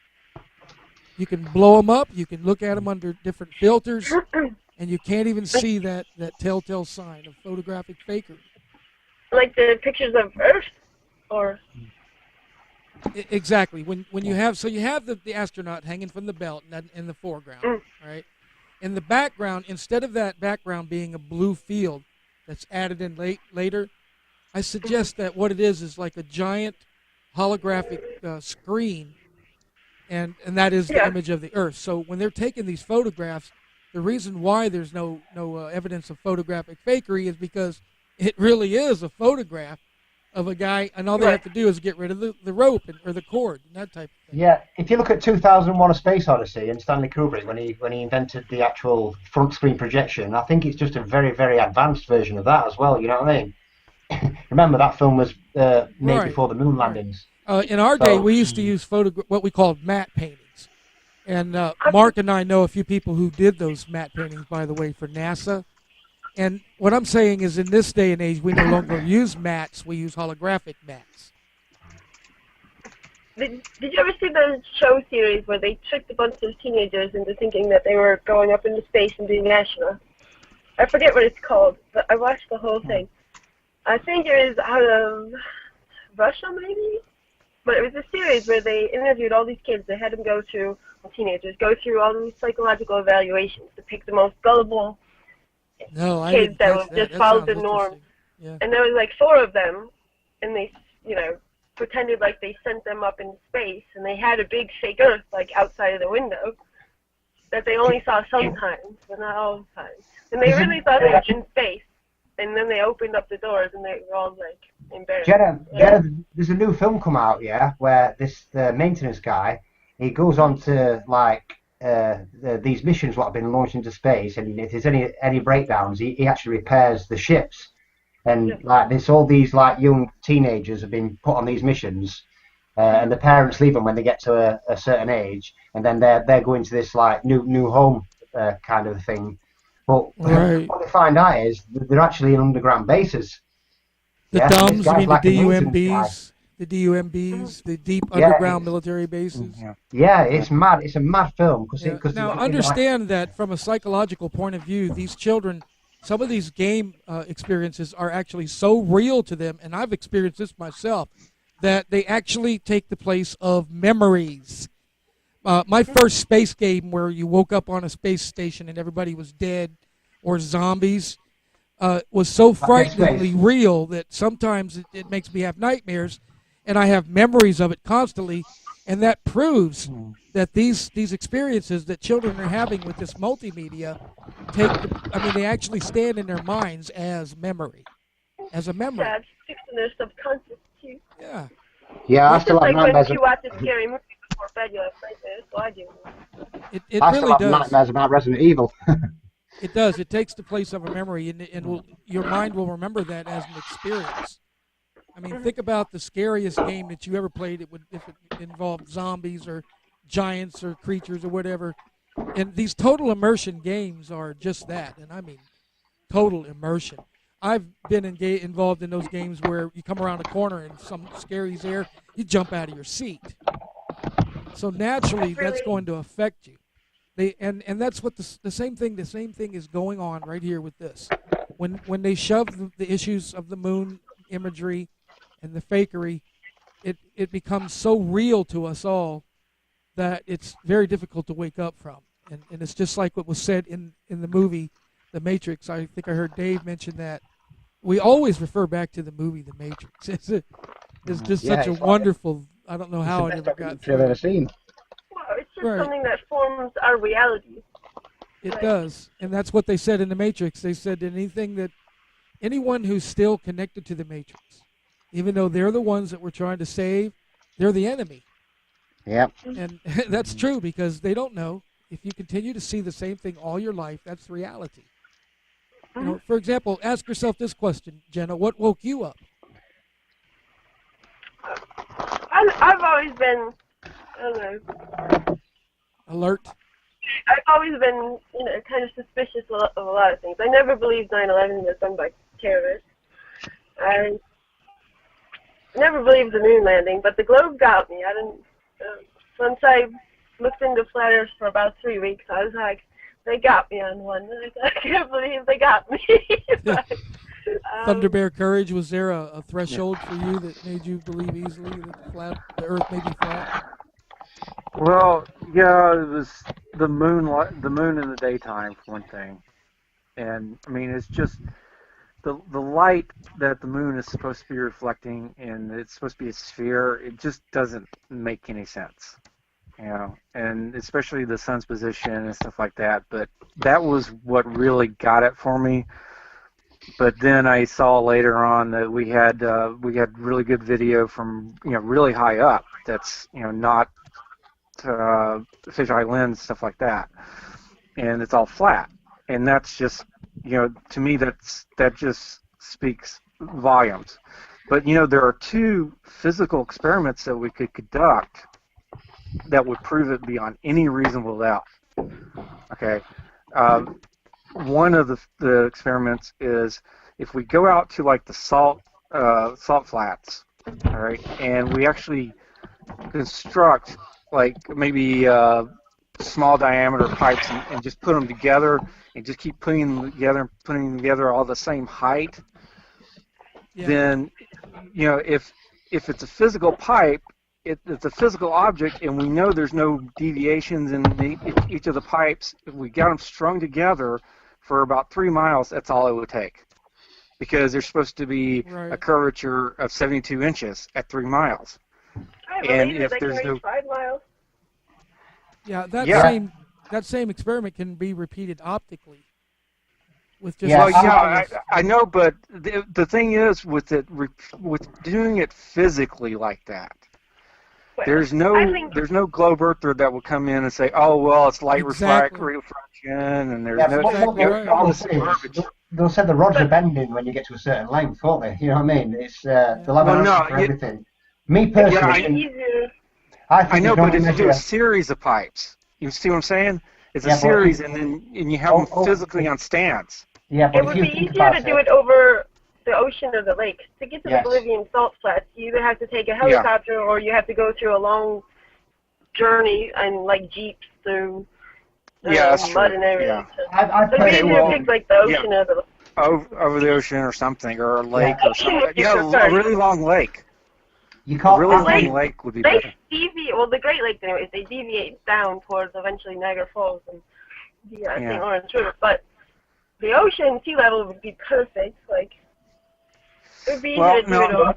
You can blow them up. You can look at them under different filters, and you can't even see that telltale sign of photographic fakery. Like the pictures of Earth, or exactly. When you have the astronaut hanging from the belt in the foreground, right? In the background, instead of that background being a blue field that's added in later, I suggest that what it is like a giant holographic screen, and that is the image of the Earth. So when they're taking these photographs, the reason why there's no evidence of photographic fakery is because it really is a photograph, of a guy, and all they have to do is get rid of the rope or the cord and that type of thing. Yeah, if you look at 2001: A Space Odyssey and Stanley Kubrick when he invented the actual front screen projection, I think it's just a very, very advanced version of that as well. You know what I mean? Remember that film was made before the moon landings. In our day, we used to use what we called matte paintings, and Mark and I know a few people who did those matte paintings, by the way, for NASA. And what I'm saying is, in this day and age, we no longer use mattes; we use holographic mattes. Did you ever see the show series where they tricked a bunch of teenagers into thinking that they were going up into space and being astronauts? I forget what it's called, but I watched the whole thing. I think it was out of Russia, maybe? But it was a series where they interviewed all these kids. They had them teenagers, go through all these psychological evaluations to pick the most gullible kids that would just follow the norm. Yeah. And there was like 4 of them, and they, pretended like they sent them up into space, and they had a big fake Earth like outside of the window that they only saw sometimes, but not all the time. And they really thought they were in space. And then they opened up the doors, and they were all like embarrassed. Jenna, there's a new film come out, where the maintenance guy, he goes on to these missions what have been launched into space, and if there's any breakdowns, he actually repairs the ships. And all these young teenagers have been put on these missions, and the parents leave them when they get to a certain age, and then they're going to this new home kind of thing. But what they find out is they're actually in underground bases. The DUMBs, I mean the DUMBs, the deep underground military bases. Yeah, it's mad. It's a mad film. Now, understand that from a psychological point of view, these children, some of these game experiences are actually so real to them, and I've experienced this myself, that they actually take the place of memories. My first space game where you woke up on a space station and everybody was dead or zombies was so frighteningly real that sometimes it makes me have nightmares, and I have memories of it constantly, and that proves that these experiences that children are having with this multimedia they actually stand in their minds as a memory. Yeah, it sticks in their subconscious too. Yeah. Yeah, I still have nightmares. When you watch a scary movie before bed, you have nightmares. So I do. I still have nightmares about Resident Evil. It does. It takes the place of a memory, and your mind will remember that as an experience. I mean, think about the scariest game that you ever played. If it involved zombies or giants or creatures or whatever. And these total immersion games are just that, and I mean total immersion. I've been involved in those games where you come around a corner and some scary's there, you jump out of your seat. So naturally, that's going to affect you. And that's what the same thing is going on right here with this. When they shove the issues of the moon imagery and the fakery, it becomes so real to us all that it's very difficult to wake up from. And it's just like what was said in the movie The Matrix. I think I heard Dave mention that. We always refer back to the movie The Matrix. It's just such a wonderful, I don't know how it ever got through. I've ever seen. Well, it's just something that forms our reality. It does. And that's what they said in The Matrix. They said anyone who's still connected to The Matrix, even though they're the ones that we're trying to save, they're the enemy. Yep. And that's true because they don't know. If you continue to see the same thing all your life, that's reality. You know, for example, ask yourself this question, Jenna. What woke you up? I've always been, I don't know. Alert? I've always been, kind of suspicious of a lot of things. I never believed 9/11 was done by terrorists. I never believed the moon landing, but the globe got me. I didn't. Once I looked into flat Earth for about 3 weeks, I was like, they got me on one. I can't believe they got me. But, Thunderbear courage, was there a threshold for you that made you believe easily that the Earth may be flat? Well, yeah, it was the moon in the daytime, for one thing. And, I mean, it's just the light that the moon is supposed to be reflecting, and it's supposed to be a sphere, it just doesn't make any sense. And especially the sun's position and stuff like that. But that was what really got it for me. But then I saw later on that we had really good video from really high up. That's not fisheye lens, stuff like that, and it's all flat. And that's just to me that just speaks volumes. But there are two physical experiments that we could conduct that would prove it beyond any reasonable doubt. Okay. One of the experiments is if we go out to like the salt flats, all right, and we actually construct like maybe small diameter pipes and just put them together and just keep putting them together all the same height, then if it's a physical pipe, it's a physical object, and we know there's no deviations in each of the pipes. If we got them strung together for about 3 miles, that's all it would take, because there's supposed to be a curvature of 72 inches at 3 miles. And if there's no 5 miles. Yeah, that same experiment can be repeated optically. With just I know, but the thing is with doing it physically like that. There's no globe earther that will come in and say, oh, well, it's light refraction, and there's all this garbage. They'll say the rods are bending when you get to a certain length, won't they? You know what I mean? It's they'll have an answer for everything. Me personally, I know, but if you do a series of pipes, you see what I'm saying? It's a series, and you have them physically on stands. Yeah, but it would be easier to do it over the ocean or the lake. To get to the Bolivian salt flats, you either have to take a helicopter or you have to go through a long journey and like jeeps through mud and everything. Yeah. So it's easier to pick like the ocean or the over the ocean or something, or a lake or something. A really long lake. You can't. A really long lake would be better. The Great Lakes, anyways, they deviate down towards eventually Niagara Falls and the St. Lawrence River. But the ocean sea level would be perfect. Like it would be easier to do it all.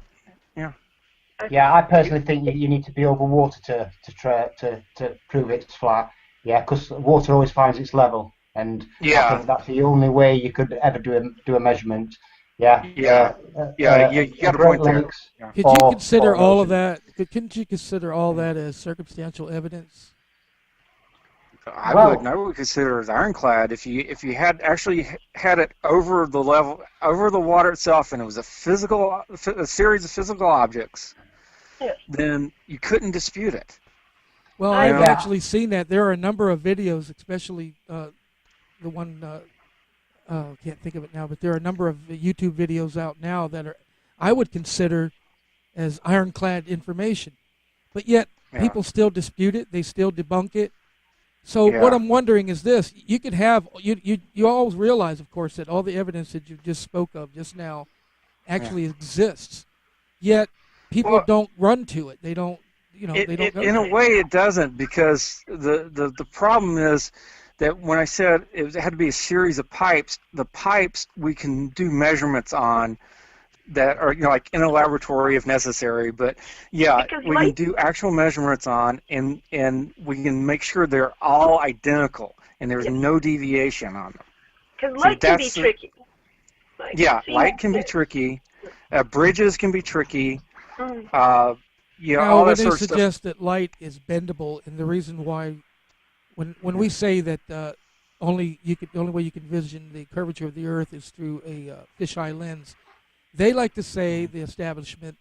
Yeah, I personally think you need to be over water to prove it's flat. Yeah, because water always finds its level, and I think that's the only way you could ever do a measurement. You got a point there. Could you consider all of that? Couldn't you consider all that as circumstantial evidence? I would consider it as ironclad if you had actually had it over the level, over the water itself, and it was a series of physical objects. Then you couldn't dispute it. Well, I've actually seen that. There are a number of videos, especially the one, can't think of it now, but there are a number of YouTube videos out now that I would consider as ironclad information. But yet, people still dispute it. They still debunk it. So what I'm wondering is this. You could have, you always realize, of course, that all the evidence that you just spoke of just now actually exists. Yet, people don't run to it. They don't, they don't go in a way, it doesn't, because the problem is that when I said it had to be a series of pipes, the pipes we can do measurements on that are like in a laboratory if necessary, but we can do actual measurements on, and we can make sure they're all identical and there's no deviation on them. Because light can be tricky. Light can be tricky. Bridges can be tricky. All that sort of suggest that light is bendable, and the reason why, when we say that the only way you can envision the curvature of the Earth is through a fisheye lens, they like to say, the establishment,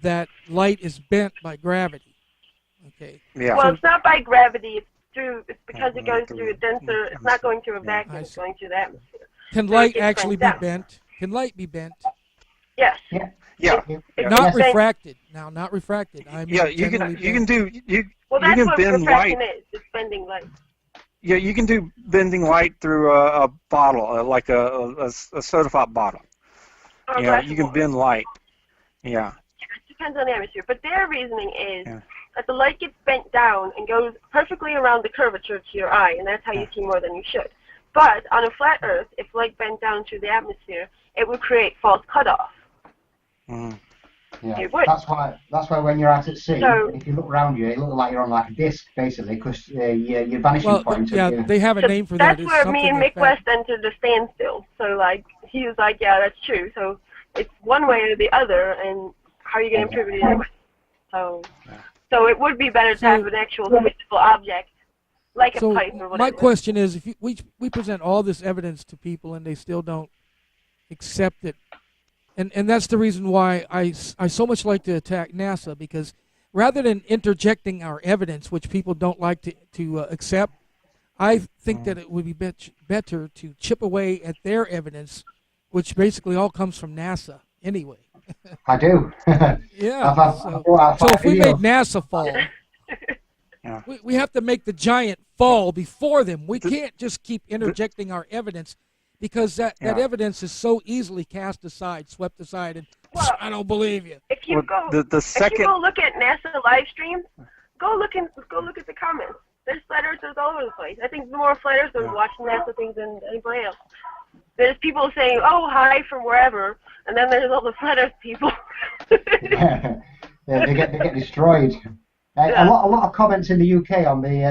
that light is bent by gravity. Okay. Yeah. Well, it's not by gravity. It's because it goes through a denser. It's not going through a vacuum. It's going through the atmosphere. Can light actually be bent? Can light be bent? Yes. Not refracted. Now, not refracted. I mean, you can do. Well, that's you can what bend refraction light. is. It's bending light. Yeah, you can do bending light through a bottle, like a soda pop bottle. You can bend light. Yeah. It depends on the atmosphere. But their reasoning is that the light gets bent down and goes perfectly around the curvature to your eye, and that's how you see more than you should. But on a flat Earth, if light bent down through the atmosphere, it would create false cutoff. Yeah, It would. That's why when you're out at sea, So, if you look around you, it looks like you're on like a disc, basically, because your vanishing point. They have a so name for that. that's where me and Mick West entered the standstill. So, like, he was like, yeah, that's true. So it's one way or the other, and how are you going to prove it anyway? So it would be better to have an actual physical object, like a pipe or whatever. My question is, if we present all this evidence to people and they still don't accept it, and that's the reason why I so much like to attack NASA, because rather than interjecting our evidence, which people don't like to accept, I think that it would be better to chip away at their evidence, which basically all comes from NASA anyway. I do. Yeah. So if we made NASA fall, we have to make the giant fall before them. We can't just keep interjecting our evidence, because that evidence is so easily cast aside, swept aside, and I don't believe you. If you go look at NASA live streams, go look at the comments. There's flat earthers all over the place. I think there's more flat earthers watching NASA things than anybody else. There's people saying, "Oh, hi from wherever," and then there's all the flat Earth people. Yeah, they get destroyed. A lot of comments in the UK on the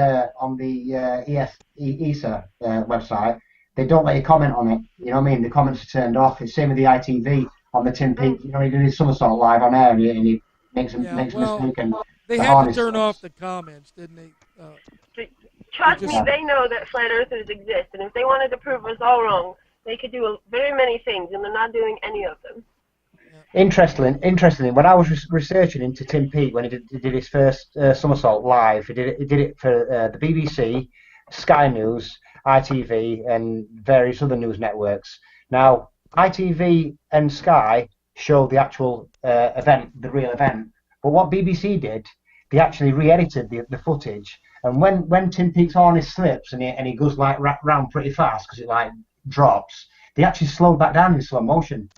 ESA website. They don't let you comment on it. You know what I mean? The comments are turned off. It's same with the ITV on the Tim Peake. You know, he did his somersault live on air, and he makes a mistake. And they had to turn off the comments, didn't they? Trust me, they know that flat earthers exist, and if they wanted to prove us all wrong, they could do very many things, and they're not doing any of them. Interestingly, when I was researching into Tim Peake when he did his first somersault live, he did it for the BBC, Sky News, ITV, and various other news networks. Now, ITV and Sky showed the actual event, the real event, but what BBC did, they actually re-edited the footage. And when Tim Peake's harness slips and he goes like round pretty fast because it like drops, they actually slowed that down in slow motion.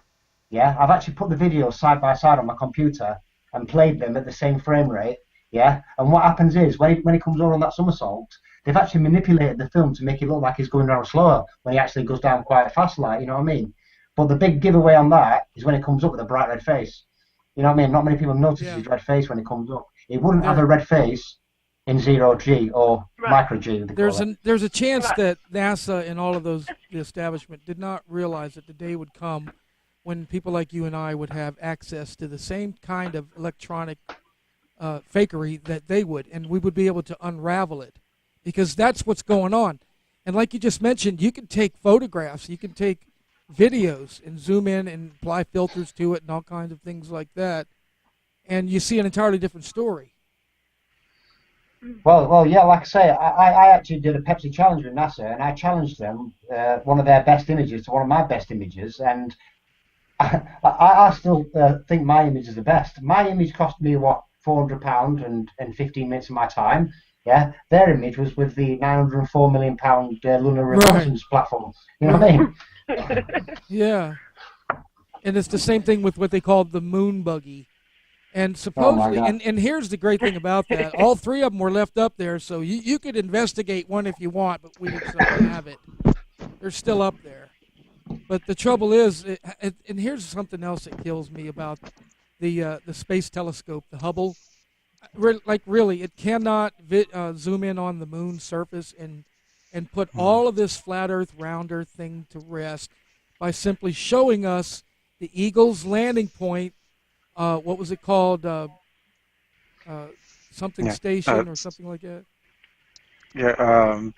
Yeah, I've actually put the videos side by side on my computer and played them at the same frame rate. Yeah, and what happens is when he comes over on that somersault, they've actually manipulated the film to make it look like he's going down slower when he actually goes down quite fast, like, you know what I mean? But the big giveaway on that is when it comes up with a bright red face. You know what I mean? Not many people notice his red face when it comes up. It wouldn't have a red face in 0G or micro G. There's a chance that NASA and all of the establishment did not realize that the day would come when people like you and I would have access to the same kind of electronic fakery that they would, and we would be able to unravel it, because that's what's going on. And like you just mentioned, you can take photographs, you can take videos and zoom in and apply filters to it and all kinds of things like that, and you see an entirely different story. Well, yeah, like I say, I actually did a Pepsi challenge with NASA, and I challenged them one of their best images to one of my best images, and I still think my image is the best. My image cost me, what, £400 and 15 minutes of my time. Yeah, their image was with the £904 million lunar reconnaissance platform. You know what I mean? Yeah, and it's the same thing with what they called the moon buggy. And supposedly, and here's the great thing about that, all three of them were left up there, so you could investigate one if you want, but we didn't have it. They're still up there. But the trouble is, and here's something else that kills me about the space telescope, the Hubble. Like, really, it cannot zoom in on the moon's surface and put all of this flat Earth, round Earth thing to rest by simply showing us the Eagle's landing point. What was it called? Something station or something like that. Yeah,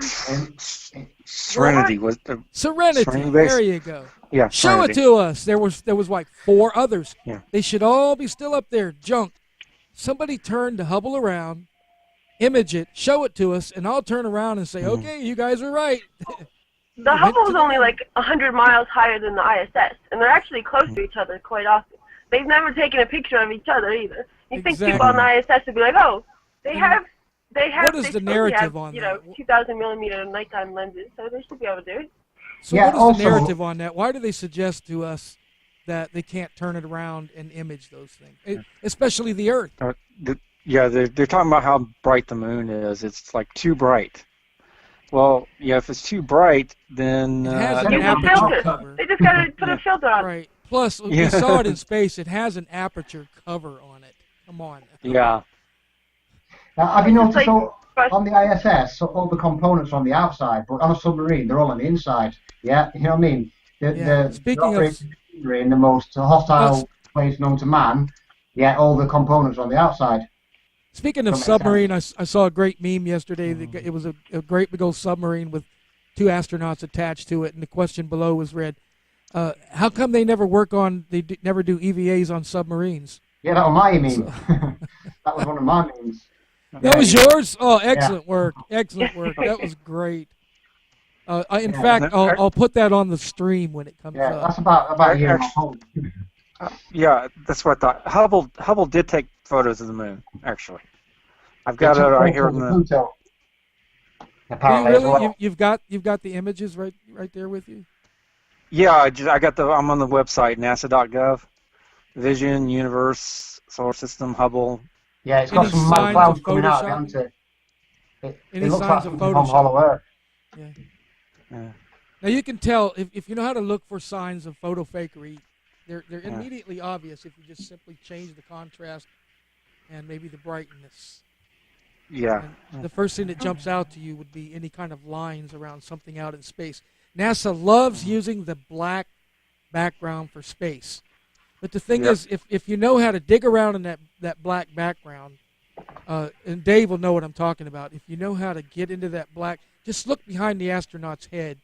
Serenity was Serenity. There you go. Yeah, show it to us. There was like 4 others. Yeah. They should all be still up there. Junk. Somebody turn the Hubble around, image it, show it to us, and I'll turn around and say, okay, you guys are right. The Hubble is only like 100 miles higher than the ISS, and they're actually close to each other quite often. They've never taken a picture of each other either. You think people on the ISS would be like, oh, they have. What is the narrative on that? 2,000 millimeter nighttime lenses, so they should be able to do it. So what is the narrative on that? Why do they suggest to us that they can't turn it around and image those things, especially the Earth? They're talking about how bright the moon is. It's like too bright. Well, yeah, if it's too bright, then It has an Use a aperture filter. cover. They just gotta put a filter on. Right. Plus, we saw it in space. It has an aperture cover on it. Come on. Yeah. Now, have you It's noticed like- on the ISS, all the components are on the outside, but on a submarine, they're all on the inside. Yeah, you know what I mean? Speaking of in the most hostile place known to man, yeah, all the components are on the outside. Speaking of submarine, I saw a great meme yesterday. It was a great big old submarine with 2 astronauts attached to it, and the question below was read, how come they never never do EVAs on submarines? Yeah, that was my meme. That was one of my memes. That was yours? Oh, excellent work. Excellent work. That was great. In fact, I'll put that on the stream when it comes up. Yeah, that's about a year and a half. Yeah, that's what I thought. Hubble did take photos of the moon, actually. I've got it right here in the Pluto. Apparently, really? You've got the images right there with you? Yeah, I'm on the website, nasa.gov. Vision, universe, solar system, Hubble. Yeah, it's got some mad clouds coming out, hasn't it? It looks like something from Hollow Earth. Yeah. Now you can tell if you know how to look for signs of photo fakery, they're immediately obvious if you just simply change the contrast and maybe the brightness. Yeah. And the first thing that jumps out to you would be any kind of lines around something out in space. NASA loves using the black background for space. But the thing is, if you know how to dig around in that black background, and Dave will know what I'm talking about, if you know how to get into that black, just look behind the astronaut's head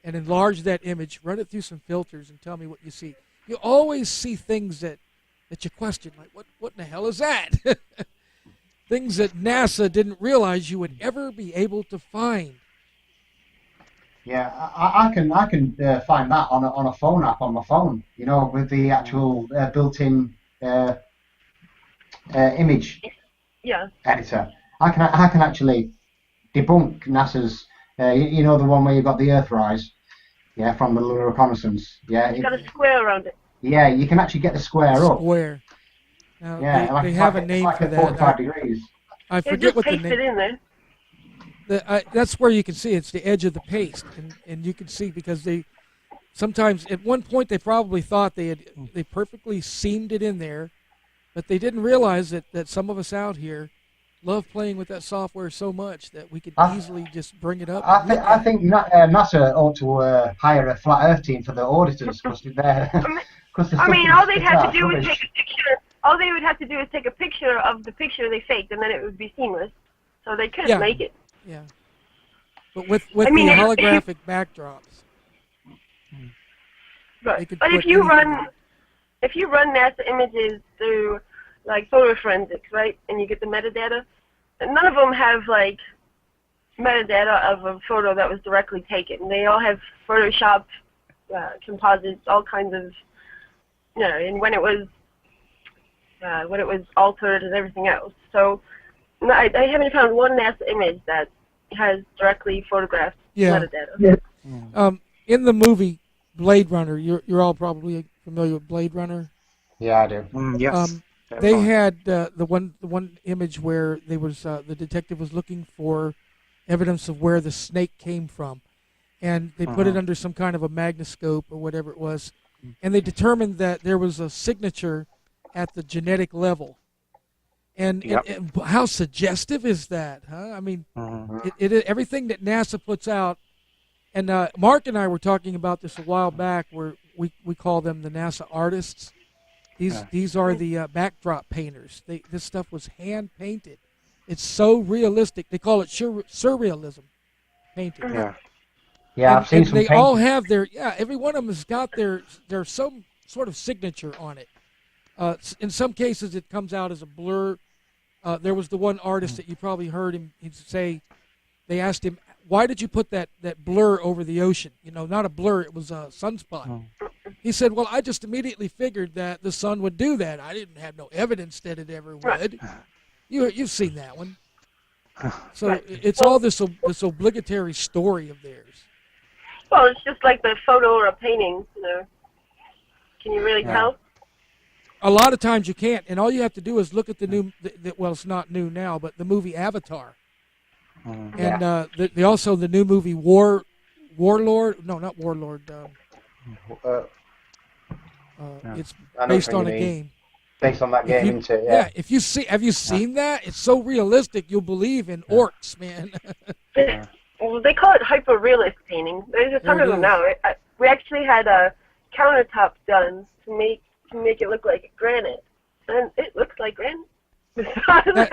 and enlarge that image, run it through some filters, and tell me what you see. You always see things that you question, like, what in the hell is that? Things that NASA didn't realize you would ever be able to find. Yeah, I can find that on a phone app on my phone. You know, with the actual built-in image editor. I can actually debunk NASA's. You know, the one where you've got the Earthrise, from the lunar reconnaissance. Yeah, it's got a square around it. Yeah, you can actually get the square up. Square. Now, they have a name for that. 45 degrees. I forget what the name. Paste it in there. That's where you can see it's the edge of the paste, and you can see because they sometimes at one point they probably thought they perfectly seamed it in there, but they didn't realize that some of us out here love playing with that software so much that we could easily just bring it up. I think NASA ought to hire a flat Earth team for the auditors because they're. I mean, all they'd have to do is take a picture. All they would have to do is take a picture of the picture they faked, and then it would be seamless. So they couldn't make it. Yeah. But with the holographic backdrops. But if you run NASA images through like photo forensics, right, and you get the metadata, none of them have like metadata of a photo that was directly taken. They all have Photoshop composites, all kinds of, and when it was altered and everything else. So I haven't found one NASA image that has directly photographed metadata. Yeah. In the movie Blade Runner, you're all probably familiar with Blade Runner. Yeah, I do. Yes. They had the one image where they was the detective was looking for evidence of where the snake came from, and they put it under some kind of a magnoscope or whatever it was, and they determined that there was a signature at the genetic level. And how suggestive is that, huh? I mean, everything that NASA puts out, and Mark and I were talking about this a while back, where we call them the NASA artists. These are the backdrop painters. This stuff was hand painted. It's so realistic. They call it surrealism painting. Yeah, I've seen some. They all have their every one of them has got their some sort of signature on it. In some cases, it comes out as a blur. There was the one artist that you probably heard him say, they asked him, why did you put that blur over the ocean? Not a blur, it was a sunspot. He said, well, I just immediately figured that the sun would do that. I didn't have no evidence that it ever would. You've seen that one. So it's all this obligatory story of theirs. Well, it's just like the photo or a painting, Can you really tell? A lot of times you can't, and all you have to do is look at the new, well, it's not new now, but the movie Avatar. And also the new movie Warlord. No, not Warlord. It's based on a game. Based on that game, isn't it? Yeah. Have you seen that? It's so realistic. You'll believe in orcs, man. Well, they call it hyper-realist painting. There's a ton of them now. We actually had a countertop done to make it look like granite, and it looks like granite.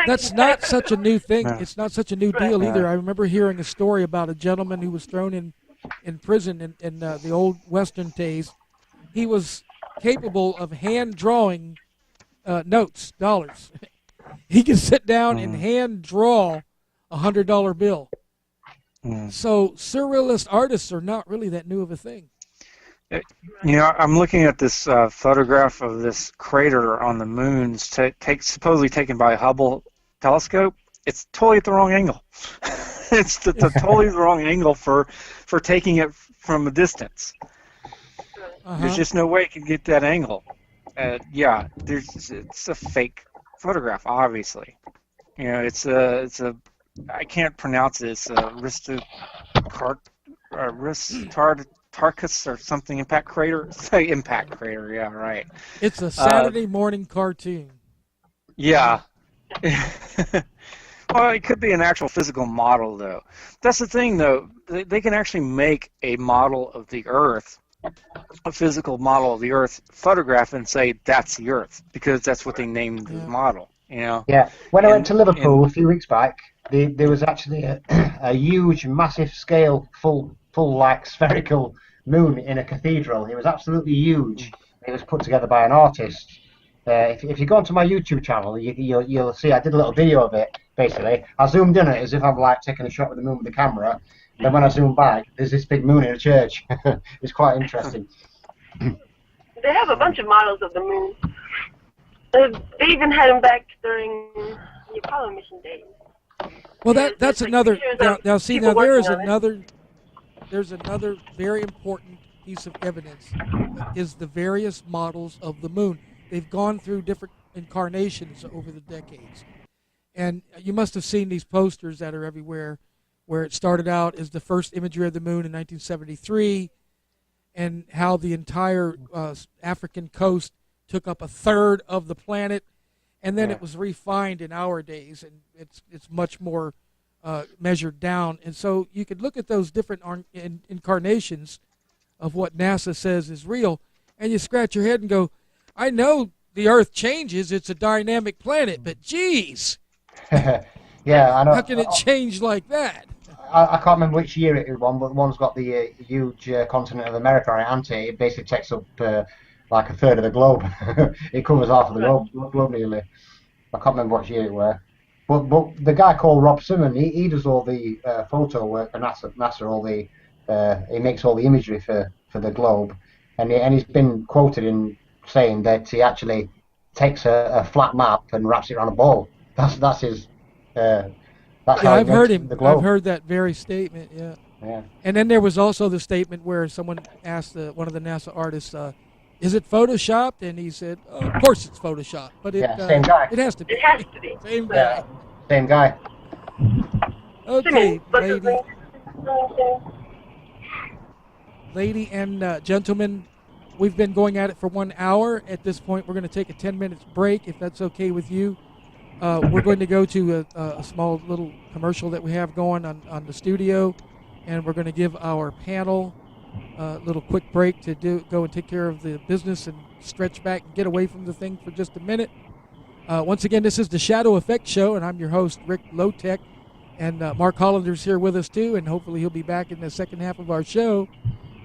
That's not such a new thing. It's not such a new deal either. I remember hearing a story about a gentleman who was thrown in prison in the old Western days. He was capable of hand drawing notes, dollars. He could sit down and hand draw $100 bill. So surrealist artists are not really that new of a thing. You know, I'm looking at this photograph of this crater on the moon, supposedly taken by a Hubble telescope. It's totally at the wrong angle. It's totally the wrong angle for taking it from a distance. There's just no way you can get that angle. It's a fake photograph, obviously. You know, it's a I can't pronounce it. It's Tarkus or something. Impact crater. Say impact crater. Yeah, right. It's a Saturday morning cartoon. Yeah. Well, it could be an actual physical model, though. That's the thing, though. They can actually make a model of the Earth, a physical model of the Earth, photograph and say that's the Earth because that's what they named the model. You know. Yeah. When I went to Liverpool a few weeks back, there was actually a huge, massive scale, full like spherical moon in a cathedral. It was absolutely huge. It was put together by an artist. If you go onto my YouTube channel, you'll see I did a little video of it. Basically, I zoomed in it as if I'm like taking a shot with the moon with the camera. Then when I zoom back, there's this big moon in a church. It's quite interesting. They have a bunch of models of the moon. They even had them back during the Apollo mission days. Well, that's another. Now, see, now there's another very important piece of evidence is the various models of the moon. They've gone through different incarnations over the decades, and you must have seen these posters that are everywhere, where it started out as the first imagery of the moon in 1973, and how the entire African coast took up a third of the planet. And then it was refined in our days, and it's much more measured down. And so you could look at those different incarnations of what NASA says is real, and you scratch your head and go, I know the Earth changes, it's a dynamic planet, but geez. Yeah, I know. How can it change like that? I can't remember which year it was, but one's got the huge continent of America on it, hasn't it? It basically takes up like a third of the globe. It covers half of the globe nearly. I can't remember what year it were. But the guy called Rob Simon, he does all the photo work for NASA, all the he makes all the imagery for the globe, and he's been quoted in saying that he actually takes a flat map and wraps it around a ball. That's his. That's how I've heard him. The globe. I've heard that very statement. Yeah. Yeah. And then there was also the statement where someone asked one of the NASA artists, is it photoshopped? And he said, of course it's photoshopped, but same guy. It has to be. It has to be. Same guy. Same guy. Okay, lady and gentlemen, we've been going at it for 1 hour. At this point, we're going to take a 10-minute break, if that's okay with you. We're going to go to a small little commercial that we have going on the studio, and we're going to give our panel a little quick break to go and take care of the business and stretch back and get away from the thing for just a minute. Once again, this is the ShadowFX show, and I'm your host, Rick Lowtech, and Mark Hollander's here with us too, and hopefully he'll be back in the second half of our show.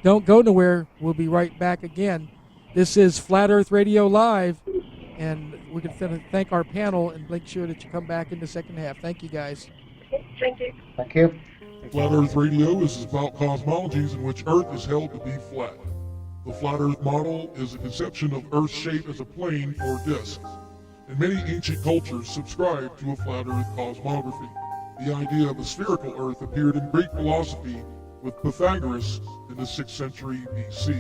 Don't go nowhere. We'll be right back again. This is Flat Earth Radio Live, and we're going to thank our panel and make sure that you come back in the second half. Thank you, guys. Thank you. Thank you. Flat Earth Radio is about cosmologies in which Earth is held to be flat. The Flat Earth model is a conception of Earth's shape as a plane or disk. And many ancient cultures subscribe to a flat Earth cosmography. The idea of a spherical Earth appeared in Greek philosophy with Pythagoras in the 6th century BC.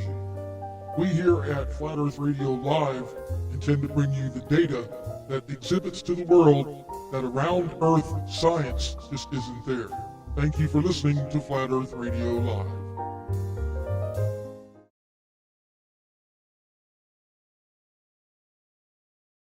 We here at Flat Earth Radio Live intend to bring you the data that exhibits to the world that around Earth science just isn't there. Thank you for listening to Flat Earth Radio Live.